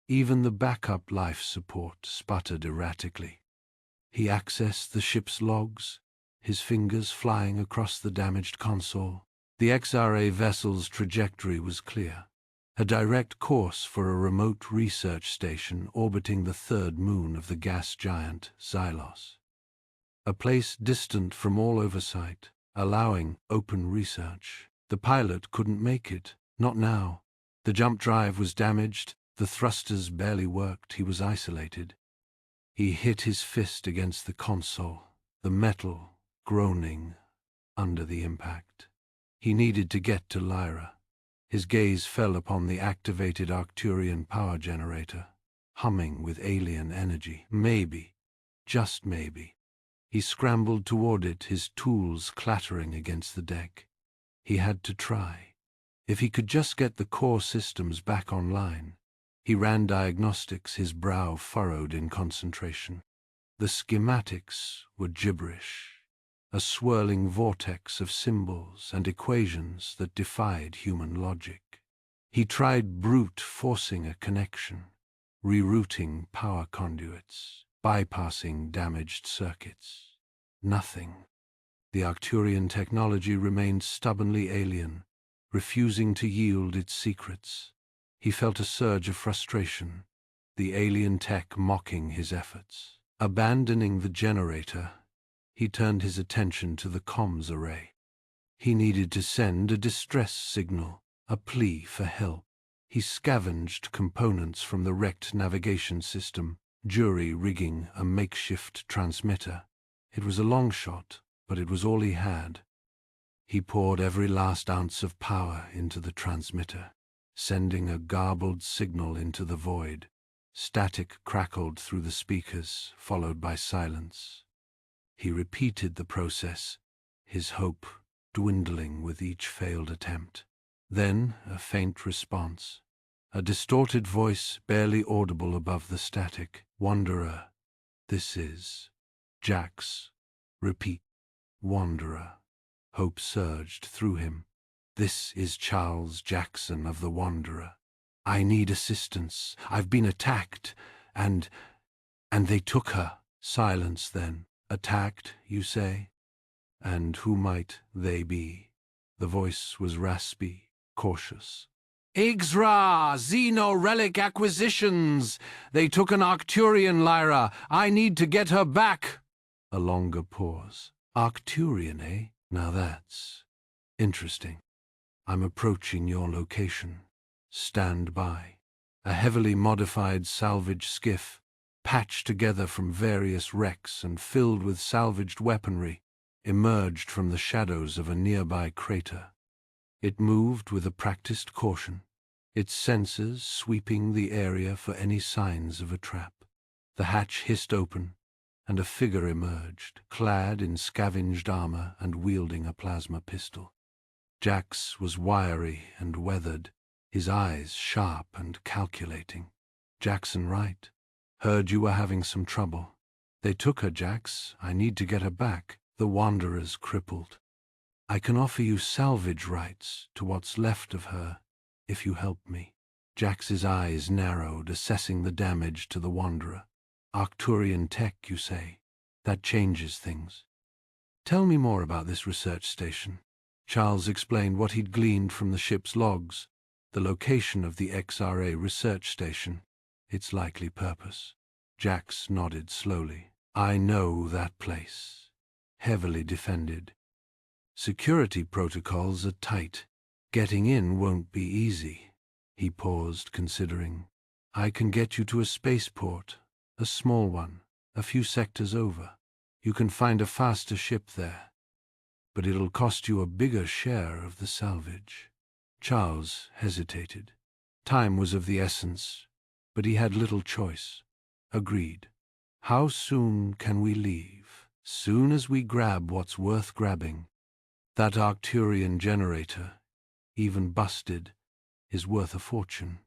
Even the backup life support sputtered erratically. He accessed the ship's logs, his fingers flying across the damaged console. The XRA vessel's trajectory was clear, a direct course for a remote research station orbiting the third moon of the gas giant Xylos. A place distant from all oversight, allowing open research. The pilot couldn't make it, not now. The jump drive was damaged, the thrusters barely worked, he was isolated. He hit his fist against the console, the metal groaning under the impact. He needed to get to Lyra. His gaze fell upon the activated Arcturian power generator, humming with alien energy. Maybe, just maybe. He scrambled toward it, his tools clattering against the deck. He had to try. If he could just get the core systems back online. He ran diagnostics, his brow furrowed in concentration. The schematics were gibberish, a swirling vortex of symbols and equations that defied human logic. He tried brute forcing a connection, rerouting power conduits, bypassing damaged circuits. Nothing. The Arcturian technology remained stubbornly alien, refusing to yield its secrets. He felt a surge of frustration, the alien tech mocking his efforts. Abandoning the generator, he turned his attention to the comms array. He needed to send a distress signal, a plea for help. He scavenged components from the wrecked navigation system, jury-rigging a makeshift transmitter. It was a long shot, but it was all he had. He poured every last ounce of power into the transmitter, sending a garbled signal into the void. Static crackled through the speakers, followed by silence. He repeated the process, his hope dwindling with each failed attempt. Then a faint response. A distorted voice barely audible above the static. "Wanderer, this is Jax. Repeat, Wanderer." Hope surged through him. "This is Charles Jackson of the Wanderer. I need assistance. I've been attacked, and they took her." Silence then. "Attacked, you say? And who might they be?" The voice was raspy, cautious. "Igsra! Xeno-relic acquisitions! They took an Arcturian Lyra. I need to get her back." A longer pause. "Arcturian, eh? Now that's interesting. I'm approaching your location. Stand by." A heavily modified salvage skiff, patched together from various wrecks and filled with salvaged weaponry, emerged from the shadows of a nearby crater. It moved with a practiced caution, its sensors sweeping the area for any signs of a trap. The hatch hissed open, and a figure emerged, clad in scavenged armor and wielding a plasma pistol. Jax was wiry and weathered, his eyes sharp and calculating. "Jackson, right? Heard you were having some trouble. They took her, Jax. I need to get her back. The Wanderer's crippled. I can offer you salvage rights to what's left of her, if you help me." Jax's eyes narrowed, assessing the damage to the Wanderer. "Arcturian tech, you say? That changes things. Tell me more about this research station." Charles explained what he'd gleaned from the ship's logs, the location of the XRA research station, its likely purpose. Jax nodded slowly. "I know that place. Heavily defended. Security protocols are tight. Getting in won't be easy." He paused, considering. "I can get you to a spaceport, a small one, a few sectors over. You can find a faster ship there. But it'll cost you a bigger share of the salvage." Charles hesitated. Time was of the essence, but he had little choice. Agreed. "How soon can we leave?" "Soon as we grab what's worth grabbing. That Arcturian generator, even busted, is worth a fortune,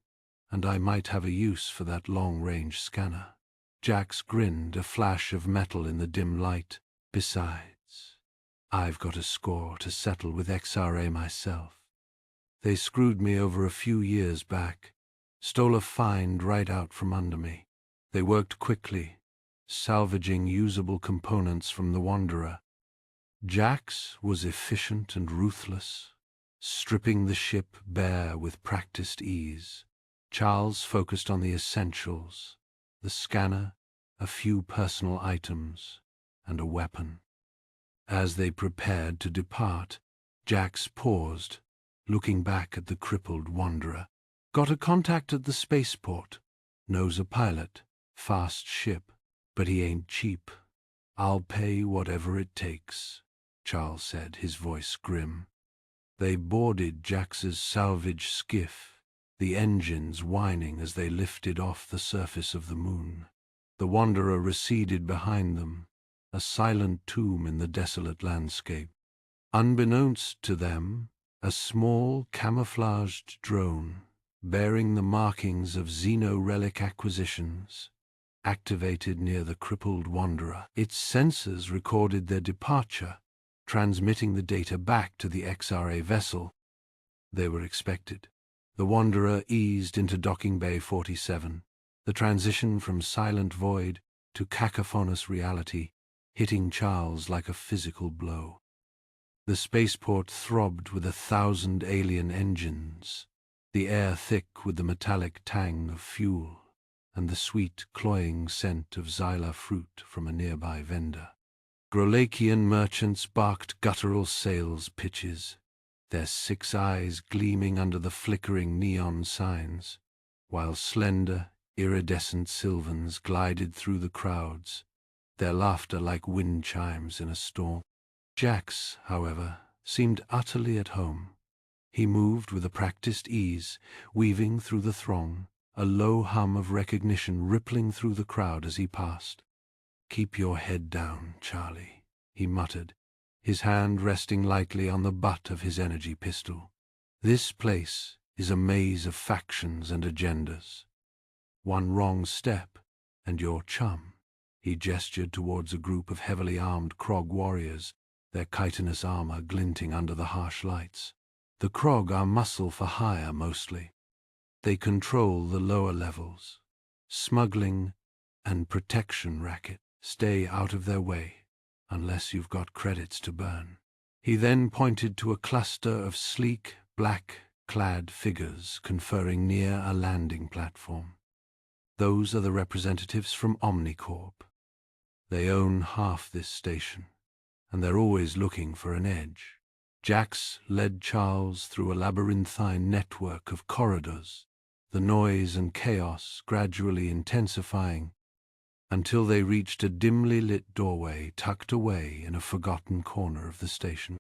and I might have a use for that long-range scanner." Jax grinned, a flash of metal in the dim light. "Besides, I've got a score to settle with XRA myself. They screwed me over a few years back, stole a find right out from under me. They worked quickly, salvaging usable components from the Wanderer. Jax was efficient and ruthless, stripping the ship bare with practiced ease. Charles focused on the essentials, the scanner, a few personal items, and a weapon. As they prepared to depart, Jax paused, looking back at the crippled Wanderer. "Got a contact at the spaceport. Knows a pilot. Fast ship. But he ain't cheap. I'll pay whatever it takes," Charles said, his voice grim. They boarded Jax's salvage skiff, the engines whining as they lifted off the surface of the moon. The Wanderer receded behind them, a silent tomb in the desolate landscape. Unbeknownst to them, a small camouflaged drone, bearing the markings of Xeno-relic acquisitions, activated near the crippled Wanderer. Its sensors recorded their departure, transmitting the data back to the XRA vessel. They were expected. The Wanderer eased into docking bay 47, the transition from silent void to cacophonous reality, hitting Charles like a physical blow. The spaceport throbbed with 1,000 alien engines, the air thick with the metallic tang of fuel, and the sweet, cloying scent of Xyla fruit from a nearby vendor. Grolakian merchants barked guttural sales pitches. their 6 eyes gleaming under the flickering neon signs, while slender, iridescent sylvans glided through the crowds, their laughter like wind chimes in a storm. Jax, however, seemed utterly at home. He moved with a practiced ease, weaving through the throng, a low hum of recognition rippling through the crowd as he passed. "Keep your head down, Charlie," he muttered, his hand resting lightly on the butt of his energy pistol. "This place is a maze of factions and agendas. One wrong step, and you're chum." He gestured towards a group of heavily armed Krog warriors, their chitinous armor glinting under the harsh lights. The Krog are muscle for hire mostly. They control the lower levels. Smuggling and protection racket. Stay out of their way, unless you've got credits to burn. He then pointed to a cluster of sleek, black-clad figures conferring near a landing platform. "Those are the representatives from Omnicorp. They own half this station, and they're always looking for an edge." Jax led Charles through a labyrinthine network of corridors, the noise and chaos gradually intensifying, until they reached a dimly lit doorway tucked away in a forgotten corner of the station.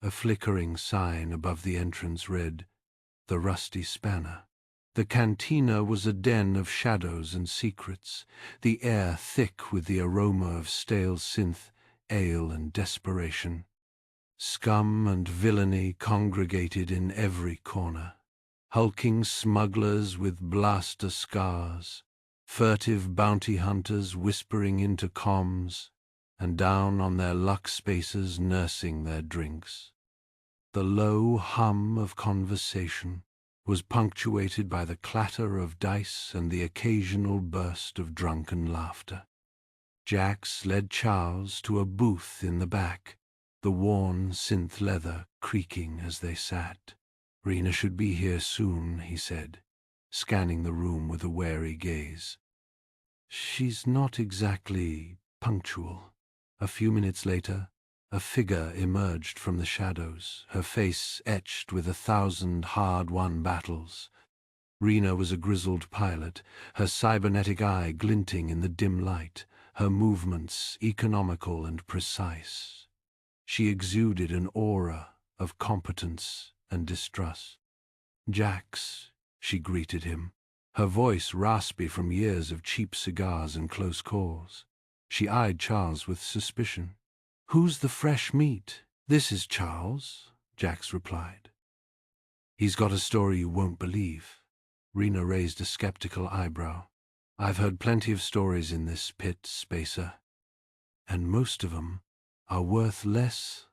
A flickering sign above the entrance read, "The Rusty Spanner." The cantina was a den of shadows and secrets, the air thick with the aroma of stale synth, ale, and desperation. Scum and villainy congregated in every corner. Hulking smugglers with blaster scars, furtive bounty hunters whispering into comms, and down on their luck spaces nursing their drinks. The low hum of conversation was punctuated by the clatter of dice and the occasional burst of drunken laughter. Jax led Charles to a booth in the back, the worn synth leather creaking as they sat. "Rena should be here soon," he said, scanning the room with a wary gaze. "She's not exactly punctual." A few minutes later, a figure emerged from the shadows, her face etched with 1,000 hard-won battles. Rena was a grizzled pilot, her cybernetic eye glinting in the dim light, her movements economical and precise. She exuded an aura of competence and distrust. "Jax," she greeted him, her voice raspy from years of cheap cigars and close calls. She eyed Charles with suspicion. "Who's the fresh meat?" "This is Charles," Jax replied. "He's got a story you won't believe." Rena raised a skeptical eyebrow. "I've heard plenty of stories in this pit, Spacer, and most of 'em are worth less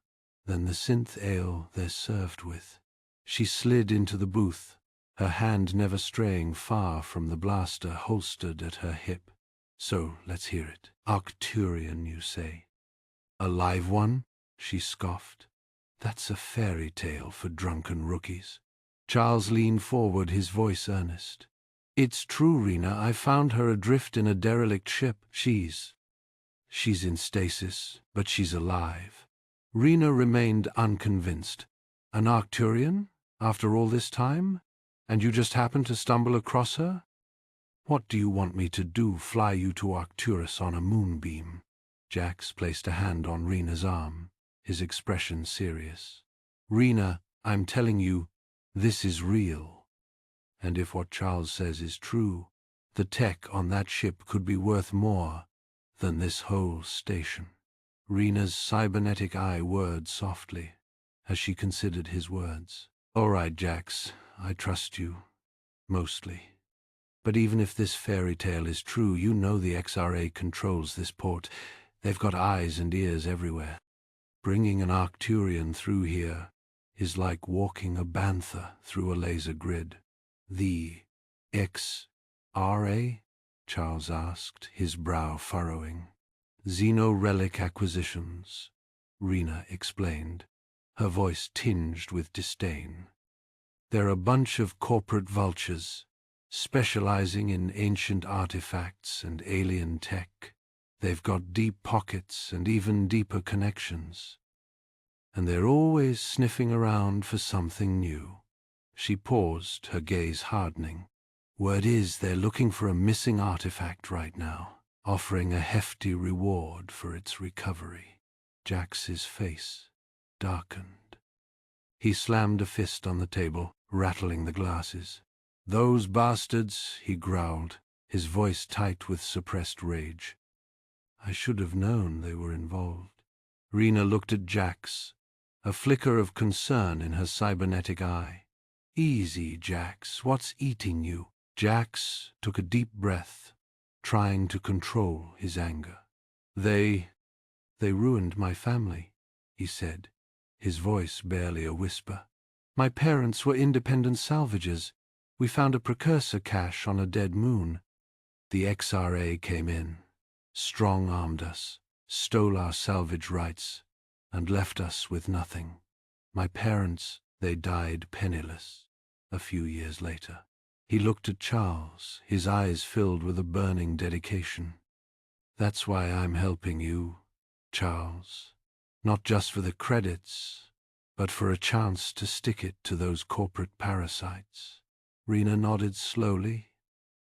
than the synth ale they're served with." She slid into the booth, her hand never straying far from the blaster holstered at her hip. "So, let's hear it. Arcturian, you say?" "A live one?" she scoffed. "That's a fairy tale for drunken rookies." Charles leaned forward, his voice earnest. "It's true, Rena. I found her adrift in a derelict ship. She's in stasis, but she's alive." Rena remained unconvinced. "An Arcturian? After all this time? And you just happened to stumble across her? What do you want me to do, fly you to Arcturus on a moonbeam?" Jax placed a hand on Rena's arm, his expression serious. "Rena, I'm telling you, this is real. And if what Charles says is true, the tech on that ship could be worth more than this whole station." Rena's cybernetic eye whirred softly as she considered his words. "All right, Jax, I trust you. Mostly. But even if this fairy tale is true, you know the XRA controls this port. They've got eyes and ears everywhere. Bringing an Arcturian through here is like walking a bantha through a laser grid." "The XRA?" Charles asked, his brow furrowing. "Xeno-relic acquisitions," Rena explained, her voice tinged with disdain. "They're a bunch of corporate vultures, specializing in ancient artifacts and alien tech. They've got deep pockets and even deeper connections. and they're always sniffing around for something new." She paused, her gaze hardening. "Word is they're looking for a missing artifact right now, offering a hefty reward for its recovery." Jax's face darkened. He slammed a fist on the table, rattling the glasses. "Those bastards," he growled, his voice tight with suppressed rage. "I should have known they were involved." Rena looked at Jax, a flicker of concern in her cybernetic eye. "Easy, Jax. What's eating you?" Jax took a deep breath, trying to control his anger. They ruined my family," he said, his voice barely a whisper. "My parents were independent salvagers. We found a precursor cache on a dead moon. The XRA came in, strong-armed us, stole our salvage rights, and left us with nothing. My parents, they died penniless a few years later." He looked at Charles, his eyes filled with a burning dedication. "That's why I'm helping you, Charles. Not just for the credits, but for a chance to stick it to those corporate parasites." Rena nodded slowly,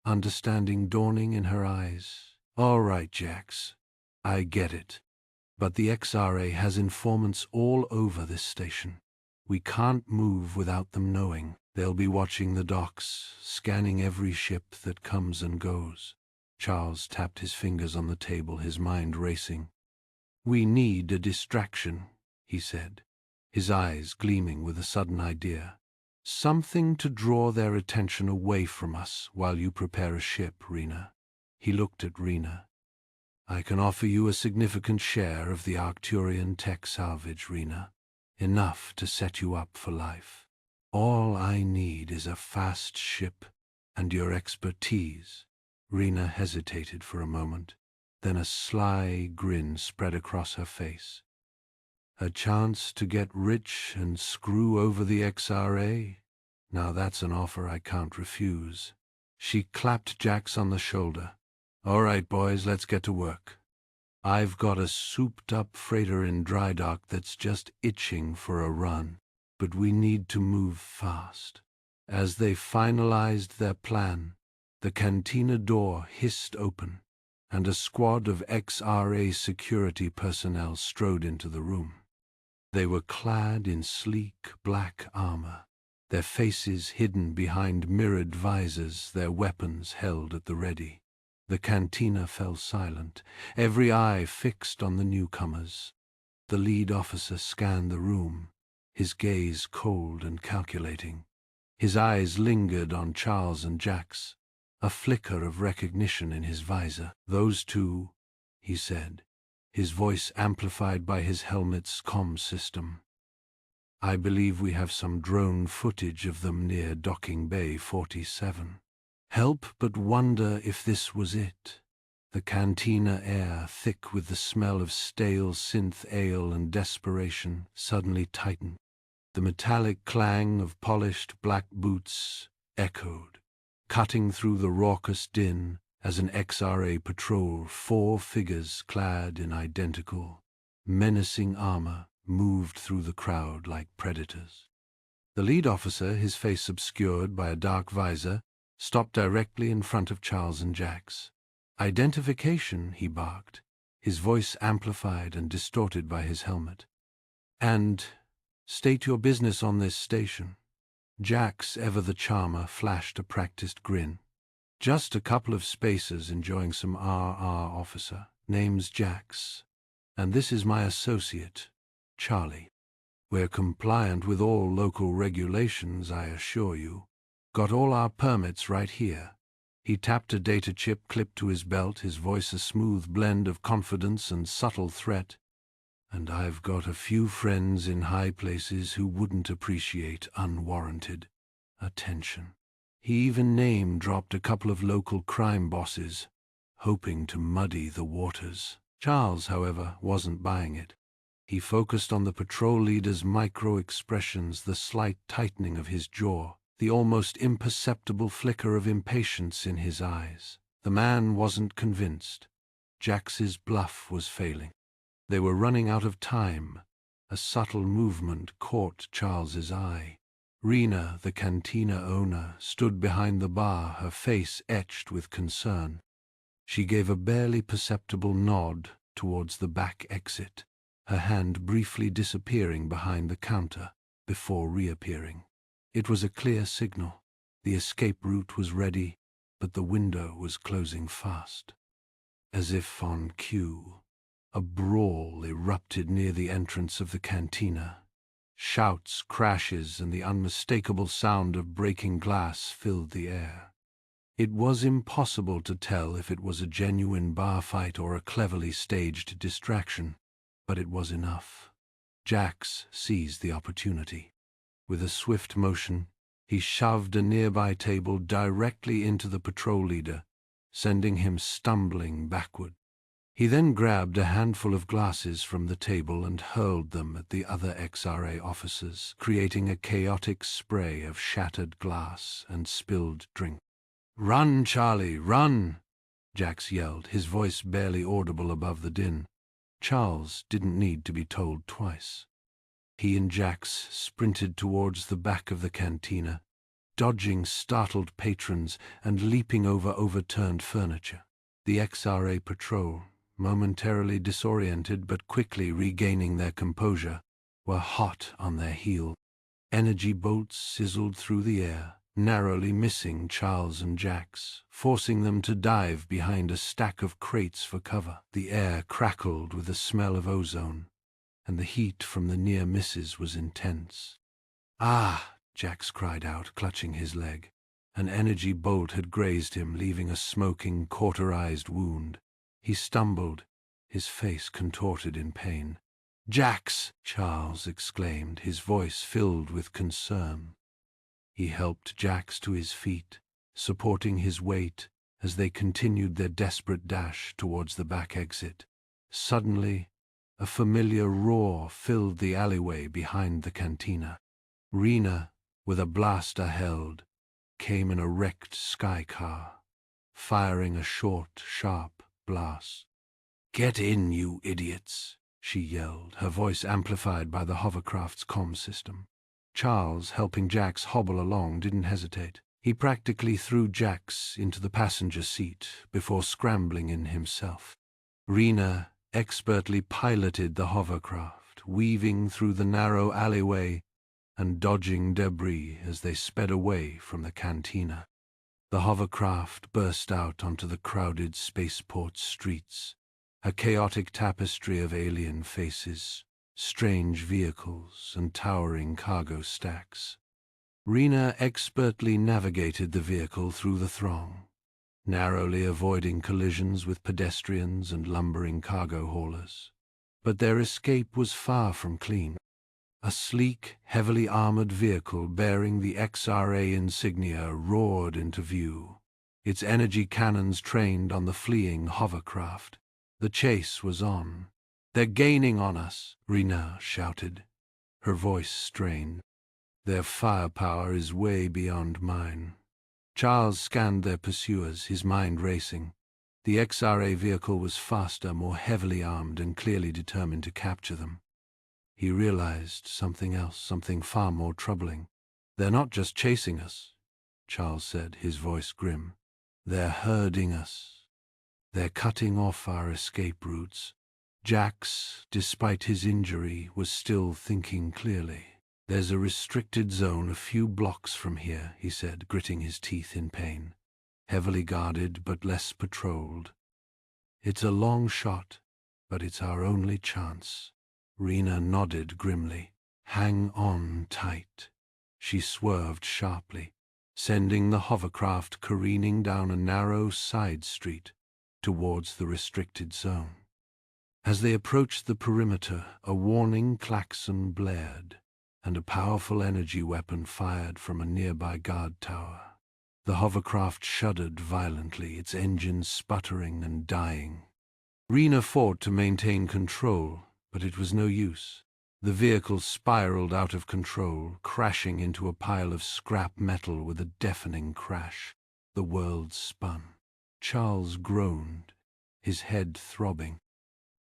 understanding dawning in her eyes. "All right, Jax. I get it. But the XRA has informants all over this station. We can't move without them knowing. They'll be watching the docks, scanning every ship that comes and goes." Charles tapped his fingers on the table, his mind racing. "We need a distraction," he said, his eyes gleaming with a sudden idea. "Something to draw their attention away from us while you prepare a ship, Rena." He looked at Rena. "I can offer you a significant share of the Arcturian tech salvage, Rena. Enough to set you up for life. All I need is a fast ship and your expertise." Rena hesitated for a moment, then a sly grin spread across her face. "A chance to get rich and screw over the XRA? Now that's an offer I can't refuse." She clapped Jax on the shoulder. "All right, boys, let's get to work. I've got a souped-up freighter in dry dock that's just itching for a run, but we need to move fast." As they finalized their plan, the cantina door hissed open, and a squad of XRA security personnel strode into the room. They were clad in sleek black armor, their faces hidden behind mirrored visors, their weapons held at the ready. The cantina fell silent, every eye fixed on the newcomers. The lead officer scanned the room, his gaze cold and calculating. His eyes lingered on Charles and Jax, a flicker of recognition in his visor. "Those two," he said, his voice amplified by his helmet's comm system. "I believe we have some drone footage of them near Docking Bay 47. Help but wonder if this was it." The cantina air, thick with the smell of stale synth ale and desperation, suddenly tightened. The metallic clang of polished black boots echoed, cutting through the raucous din as an XRA patrol, 4 figures clad in identical, menacing armor, moved through the crowd like predators. The lead officer, his face obscured by a dark visor, stopped directly in front of Charles and Jax. "Identification," he barked, his voice amplified and distorted by his helmet. "And state your business on this station." Jax, ever the charmer, flashed a practiced grin. "Just a couple of spacers enjoying some RR, officer. Name's Jax, and this is my associate, Charlie. We're compliant with all local regulations, I assure you. Got all our permits right here." He tapped a data chip clipped to his belt, his voice a smooth blend of confidence and subtle threat. "And I've got a few friends in high places who wouldn't appreciate unwarranted attention." He even name-dropped a couple of local crime bosses, hoping to muddy the waters. Charles, however, wasn't buying it. He focused on the patrol leader's micro-expressions, the slight tightening of his jaw, the almost imperceptible flicker of impatience in his eyes. The man wasn't convinced. Jax's bluff was failing. They were running out of time, A subtle movement caught Charles's eye. Rena, the cantina owner, stood behind the bar, her face etched with concern. She gave a barely perceptible nod towards the back exit, her hand briefly disappearing behind the counter before reappearing. It was a clear signal. The escape route was ready, but the window was closing fast. As if on cue, a brawl erupted near the entrance of the cantina. Shouts, crashes, and the unmistakable sound of breaking glass filled the air. It was impossible to tell if it was a genuine bar fight or a cleverly staged distraction, but it was enough. Jax seized the opportunity. With a swift motion, he shoved a nearby table directly into the patrol leader, sending him stumbling backward. He then grabbed a handful of glasses from the table and hurled them at the other XRA officers, creating a chaotic spray of shattered glass and spilled drink. "Run, Charlie, run!" Jax yelled, his voice barely audible above the din. Charles didn't need to be told twice. He and Jax sprinted towards the back of the cantina, dodging startled patrons and leaping over overturned furniture. The XRA patrol, momentarily disoriented but quickly regaining their composure, were hot on their heels. Energy bolts sizzled through the air, narrowly missing Charles and Jax, forcing them to dive behind a stack of crates for cover. The air crackled with the smell of ozone, and the heat from the near misses was intense. "Ah!" Jax cried out, clutching his leg. An energy bolt had grazed him, leaving a smoking, cauterized wound. He stumbled, his face contorted in pain. "Jax!" Charles exclaimed, his voice filled with concern. He helped Jax to his feet, supporting his weight as they continued their desperate dash towards the back exit. Suddenly, a familiar roar filled the alleyway behind the cantina. Rena, with a blaster held, came in a wrecked sky car, firing a short, sharp blast. "Get in, you idiots!" she yelled, her voice amplified by the hovercraft's comm system. Charles, helping Jax hobble along, didn't hesitate. He practically threw Jax into the passenger seat before scrambling in himself. Rena expertly piloted the hovercraft, weaving through the narrow alleyway and dodging debris as they sped away from the cantina. The hovercraft burst out onto the crowded spaceport streets, a chaotic tapestry of alien faces, strange vehicles, and towering cargo stacks. Rena expertly navigated the vehicle through the throng, narrowly avoiding collisions with pedestrians and lumbering cargo haulers. But their escape was far from clean. A sleek, heavily armored vehicle bearing the XRA insignia roared into view, its energy cannons trained on the fleeing hovercraft. The chase was on. "They're gaining on us," Rena shouted, her voice strained. "Their firepower is way beyond mine." Charles scanned their pursuers, his mind racing. The XRA vehicle was faster, more heavily armed, and clearly determined to capture them. He realized something else, something far more troubling. "They're not just chasing us," Charles said, his voice grim. "They're herding us. They're cutting off our escape routes." Jax, despite his injury, was still thinking clearly. "There's a restricted zone a few blocks from here," he said, gritting his teeth in pain. "Heavily guarded, but less patrolled. It's a long shot, but it's our only chance." Rena nodded grimly. "Hang on tight." She swerved sharply, sending the hovercraft careening down a narrow side street towards the restricted zone. As they approached the perimeter, a warning klaxon blared, and a powerful energy weapon fired from a nearby guard tower. The hovercraft shuddered violently, its engines sputtering and dying. Rena fought to maintain control, but it was no use. The vehicle spiraled out of control, crashing into a pile of scrap metal with a deafening crash. The world spun. Charles groaned, his head throbbing.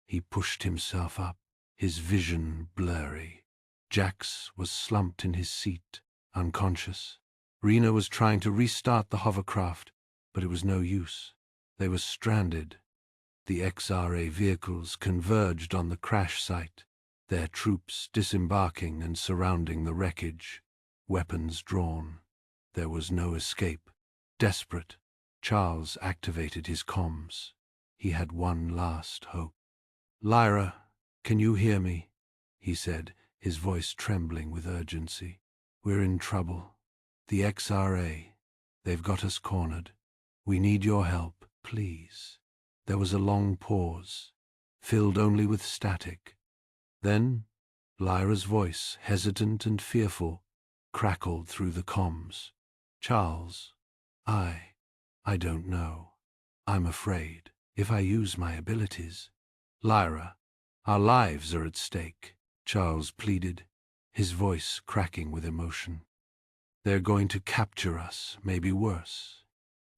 He pushed himself up, his vision blurry. Jax was slumped in his seat, unconscious. Rena was trying to restart the hovercraft, but it was no use. They were stranded. The XRA vehicles converged on the crash site, their troops disembarking and surrounding the wreckage, weapons drawn. There was no escape. Desperate, Charles activated his comms. He had one last hope. "Lyra, can you hear me?" he said, his voice trembling with urgency. "We're in trouble. The XRA. They've got us cornered. We need your help, please." There was a long pause, filled only with static. Then, Lyra's voice, hesitant and fearful, crackled through the comms. "Charles, I don't know. I'm afraid. If I use my abilities—" "Lyra, our lives are at stake," Charles pleaded, his voice cracking with emotion. "They're going to capture us, maybe worse.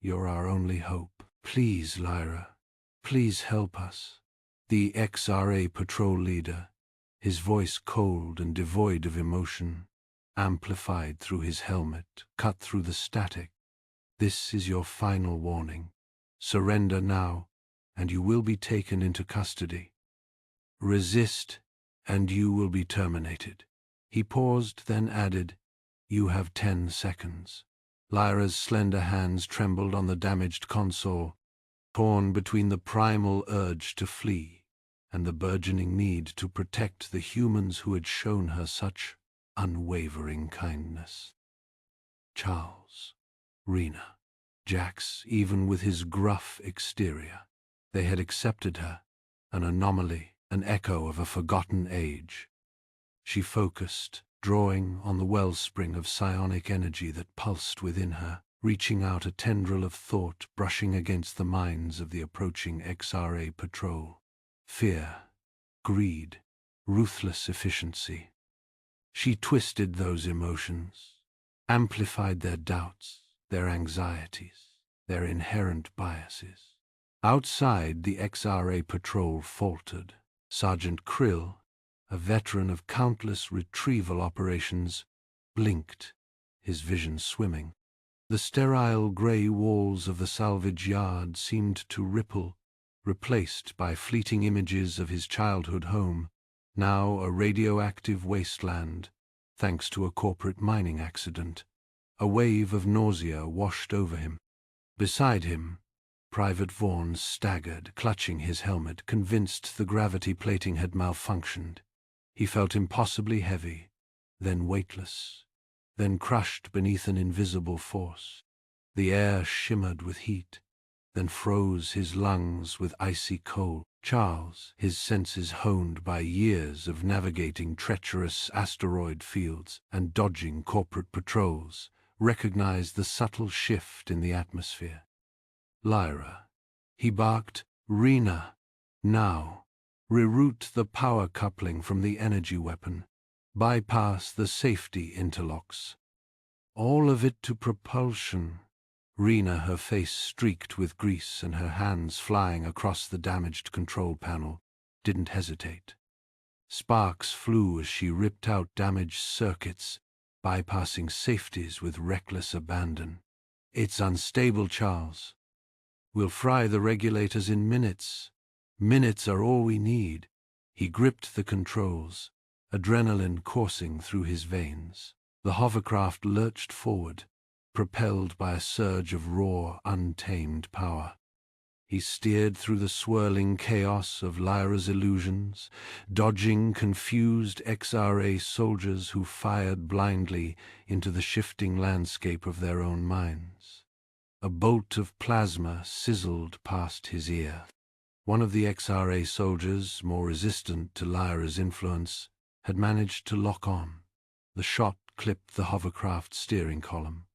You're our only hope. Please, Lyra, please help us." The XRA patrol leader, his voice cold and devoid of emotion, amplified through his helmet, cut through the static. "This is your final warning. Surrender now, and you will be taken into custody. Resist, and you will be terminated." He paused, then added, "You have 10 seconds." Lyra's slender hands trembled on the damaged console, torn between the primal urge to flee and the burgeoning need to protect the humans who had shown her such unwavering kindness. Charles, Rena, Jax, even with his gruff exterior. They had accepted her, an anomaly, an echo of a forgotten age. She focused, drawing on the wellspring of psionic energy that pulsed within her, reaching out a tendril of thought brushing against the minds of the approaching XRA patrol. Fear, greed, ruthless efficiency. She twisted those emotions, amplified their doubts, their anxieties, their inherent biases. Outside, the XRA patrol faltered. Sergeant Krill, a veteran of countless retrieval operations, blinked, his vision swimming. The sterile gray walls of the salvage yard seemed to ripple, replaced by fleeting images of his childhood home, now a radioactive wasteland, thanks to a corporate mining accident. A wave of nausea washed over him. Beside him, Private Vaughan staggered, clutching his helmet, convinced the gravity plating had malfunctioned. He felt impossibly heavy, then weightless, then crushed beneath an invisible force. The air shimmered with heat, then froze his lungs with icy cold. Charles, his senses honed by years of navigating treacherous asteroid fields and dodging corporate patrols, recognized the subtle shift in the atmosphere. "Lyra," he barked, "Rena, now. Reroute the power coupling from the energy weapon. Bypass the safety interlocks. All of it to propulsion." Rena, her face streaked with grease and her hands flying across the damaged control panel, didn't hesitate. Sparks flew as she ripped out damaged circuits, bypassing safeties with reckless abandon. "It's unstable, Charles. We'll fry the regulators in minutes. Minutes are all we need." He gripped the controls, adrenaline coursing through his veins. The hovercraft lurched forward, propelled by a surge of raw, untamed power. He steered through the swirling chaos of Lyra's illusions, dodging confused XRA soldiers who fired blindly into the shifting landscape of their own minds. A bolt of plasma sizzled past his ear. One of the XRA soldiers, more resistant to Lyra's influence, had managed to lock on. The shot clipped the hovercraft's steering column.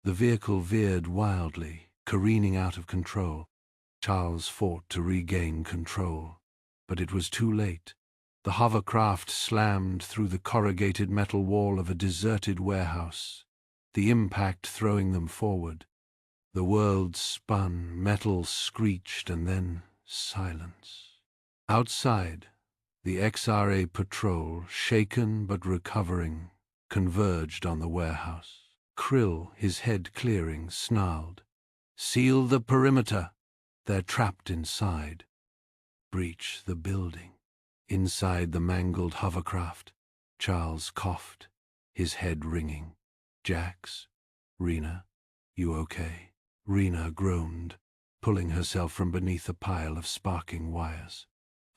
The vehicle veered wildly, careening out of control. Charles fought to regain control, but it was too late. The hovercraft slammed through the corrugated metal wall of a deserted warehouse, the impact throwing them forward. The world spun, metal screeched, and then silence. Outside, The XRA patrol, shaken but recovering, converged on the warehouse. Krill, his head clearing, snarled, "Seal the perimeter! They're trapped inside." "Breach the building." Inside the mangled hovercraft, Charles coughed, his head ringing. "Jax? Rena? You okay?" Rena groaned, pulling herself from beneath a pile of sparking wires.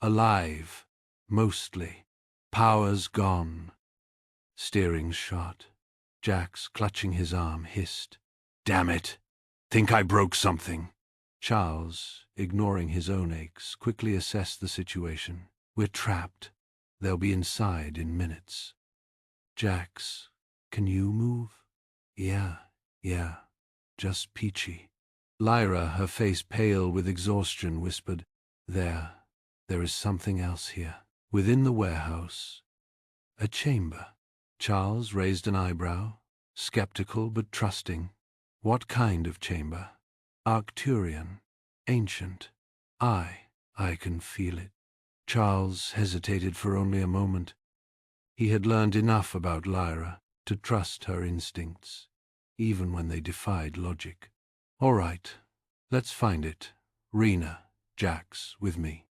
"Alive, mostly. Power's gone." Steering shot. Jax, clutching his arm, hissed, "Damn it! Think I broke something." Charles, ignoring his own aches, quickly assessed the situation. "We're trapped. They'll be inside in minutes." "Jax, can you move?" Yeah, just peachy." Lyra, her face pale with exhaustion, whispered, There is something else here." Within the warehouse, a chamber. Charles raised an eyebrow, skeptical but trusting. What kind of chamber? Arcturian, ancient. I can feel it. Charles hesitated for only a moment. He had learned enough about Lyra to trust her instincts, even when they defied logic. "All right, let's find it. Rena, Jax, with me.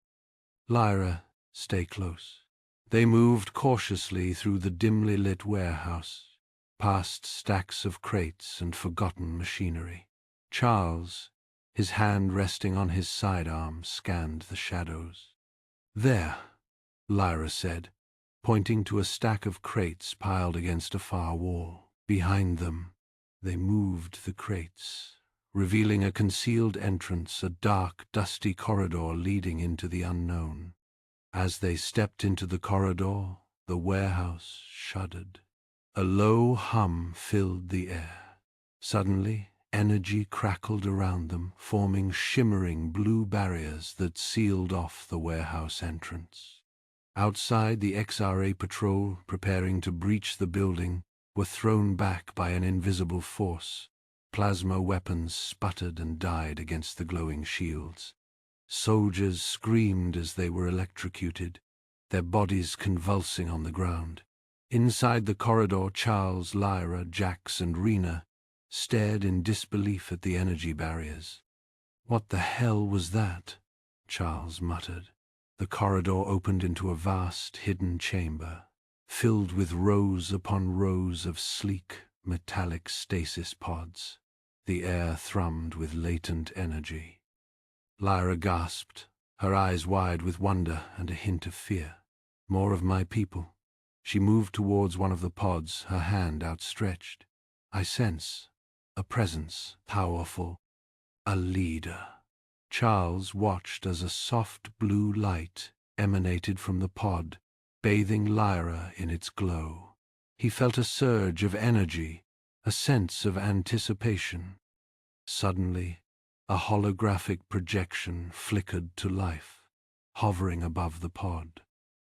Lyra, stay close." They moved cautiously through the dimly lit warehouse, past stacks of crates and forgotten machinery. Charles, his hand resting on his sidearm, scanned the shadows. "There," Lyra said, pointing to a stack of crates piled against a far wall. Behind them, they moved the crates, revealing a concealed entrance, a dark, dusty corridor leading into the unknown. As they stepped into the corridor, the warehouse shuddered. A low hum filled the air. Suddenly, energy crackled around them, forming shimmering blue barriers that sealed off the warehouse entrance. Outside, the XRA patrol, preparing to breach the building, were thrown back by an invisible force. Plasma weapons sputtered and died against the glowing shields. Soldiers screamed as they were electrocuted, their bodies convulsing on the ground. Inside the corridor, Charles, Lyra, Jax, and Rena stared in disbelief at the energy barriers. "What the hell was that?" Charles muttered. The corridor opened into a vast, hidden chamber, filled with rows upon rows of sleek, metallic stasis pods. The air thrummed with latent energy. Lyra gasped, her eyes wide with wonder and a hint of fear. "More of my people." She moved towards one of the pods, her hand outstretched. "I sense a presence, powerful, a leader." Charles watched as a soft blue light emanated from the pod, bathing Lyra in its glow. He felt a surge of energy, a sense of anticipation. Suddenly, a holographic projection flickered to life, hovering above the pod.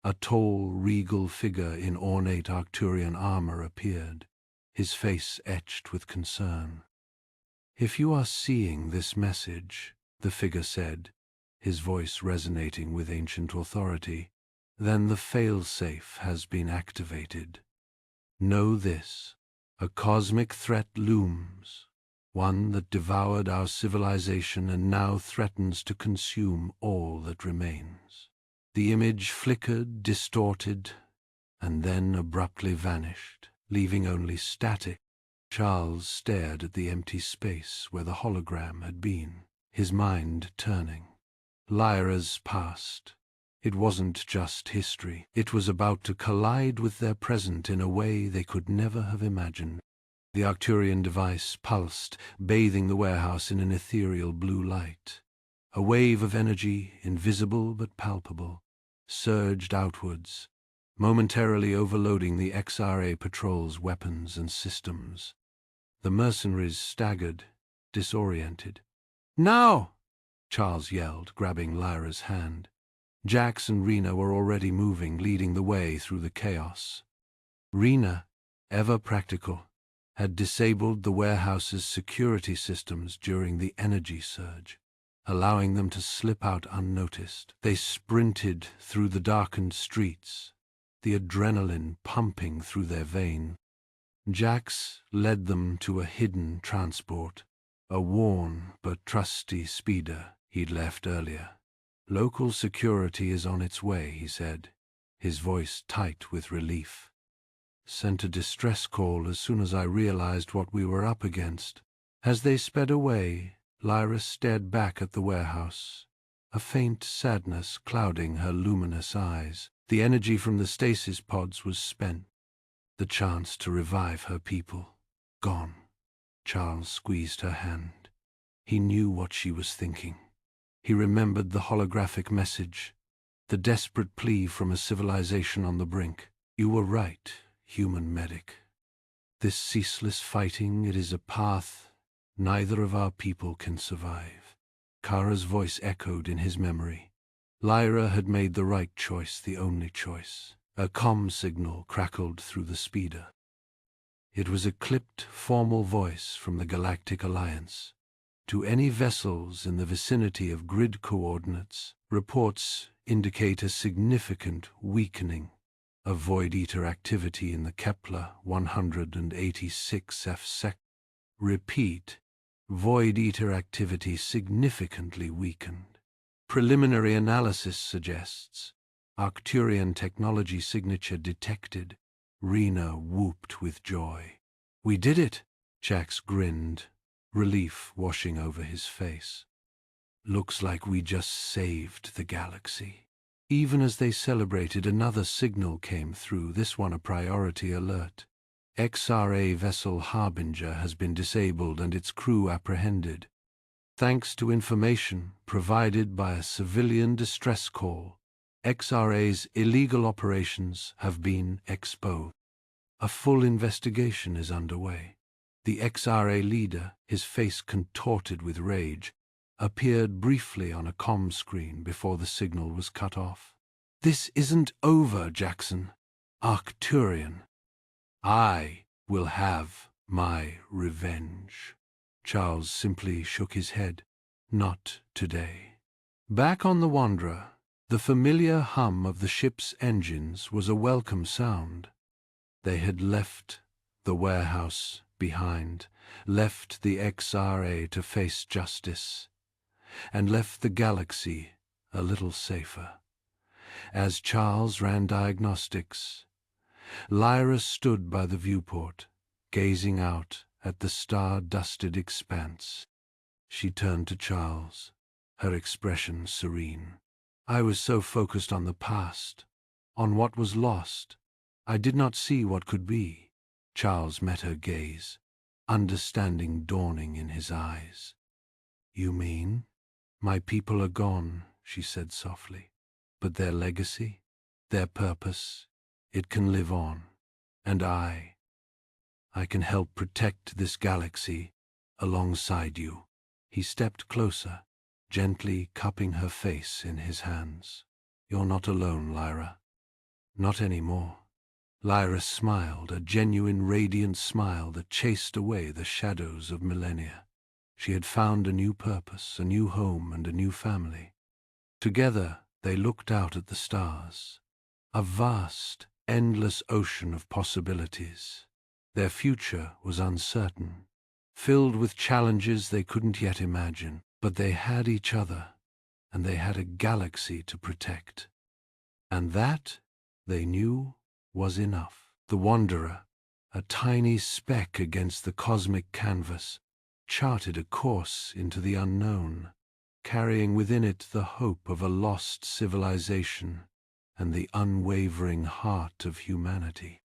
A tall, regal figure in ornate Arcturian armor appeared, his face etched with concern. "If you are seeing this message," the figure said, his voice resonating with ancient authority, "then the failsafe has been activated. Know this: a cosmic threat looms, one that devoured our civilization and now threatens to consume all that remains." The image flickered, distorted, and then abruptly vanished, leaving only static. Charles stared at the empty space where the hologram had been, his mind turning. Lyra's past. It wasn't just history. It was about to collide with their present in a way they could never have imagined. The Arcturian device pulsed, bathing the warehouse in an ethereal blue light. A wave of energy, invisible but palpable, surged outwards, momentarily overloading the XRA patrol's weapons and systems. The mercenaries staggered, disoriented. "Now!" Charles yelled, grabbing Lyra's hand. Jax and Rena were already moving, leading the way through the chaos. Rena, ever practical, had disabled the warehouse's security systems during the energy surge. allowing them to slip out unnoticed. They sprinted through the darkened streets, the adrenaline pumping through their veins. Jax led them to a hidden transport, a worn but trusty speeder he'd left earlier. "Local security is on its way," he said, his voice tight with relief. "Sent a distress call as soon as I realized what we were up against." As they sped away, Lyra stared back at the warehouse, a faint sadness clouding her luminous eyes. The energy from the stasis pods was spent. The chance to revive her people, gone. Charles squeezed her hand. He knew what she was thinking. He remembered the holographic message, the desperate plea from a civilization on the brink. "You were right, human medic. This ceaseless fighting, it is a path neither of our people can survive." Kara's voice echoed in his memory. Lyra had made the right choice, the only choice. A comm signal crackled through the speeder. It was a clipped, formal voice from the Galactic Alliance. "To any vessels in the vicinity of grid coordinates, reports indicate a significant weakening of Void Eater activity in the Kepler 186F sector. Repeat, Void Eater activity significantly weakened. Preliminary analysis suggests Arcturian technology signature detected." Rena whooped with joy. "We did it!" Jax grinned, relief washing over his face. "Looks like we just saved the galaxy." Even as they celebrated, another signal came through, this one a priority alert. "XRA vessel Harbinger has been disabled and its crew apprehended. Thanks to information provided by a civilian distress call, XRA's illegal operations have been exposed. A full investigation is underway." The XRA leader, his face contorted with rage, appeared briefly on a comm screen before the signal was cut off. "This isn't over, Jackson. Arcturian. I will have my revenge." Charles simply shook his head. "Not today." Back on the Wanderer, the familiar hum of the ship's engines was a welcome sound. They had left the warehouse behind, left the XRA to face justice, and left the galaxy a little safer. As Charles ran diagnostics, Lyra stood by the viewport, gazing out at the star-dusted expanse. She turned to Charles, her expression serene. "I was so focused on the past, on what was lost, I did not see what could be." Charles met her gaze, understanding dawning in his eyes. "You mean?" "My people are gone," she said softly. "But their legacy, their purpose, it can live on. And I can help protect this galaxy alongside you." He stepped closer, gently cupping her face in his hands. "You're not alone, Lyra. Not anymore." Lyra smiled, a genuine radiant smile that chased away the shadows of millennia. She had found a new purpose, a new home, and a new family. Together they looked out at the stars, a vast, endless ocean of possibilities. Their future was uncertain, filled with challenges they couldn't yet imagine, but they had each other, and they had a galaxy to protect. And that, they knew, was enough. The Wanderer, a tiny speck against the cosmic canvas, charted a course into the unknown, carrying within it the hope of a lost civilization and the unwavering heart of humanity.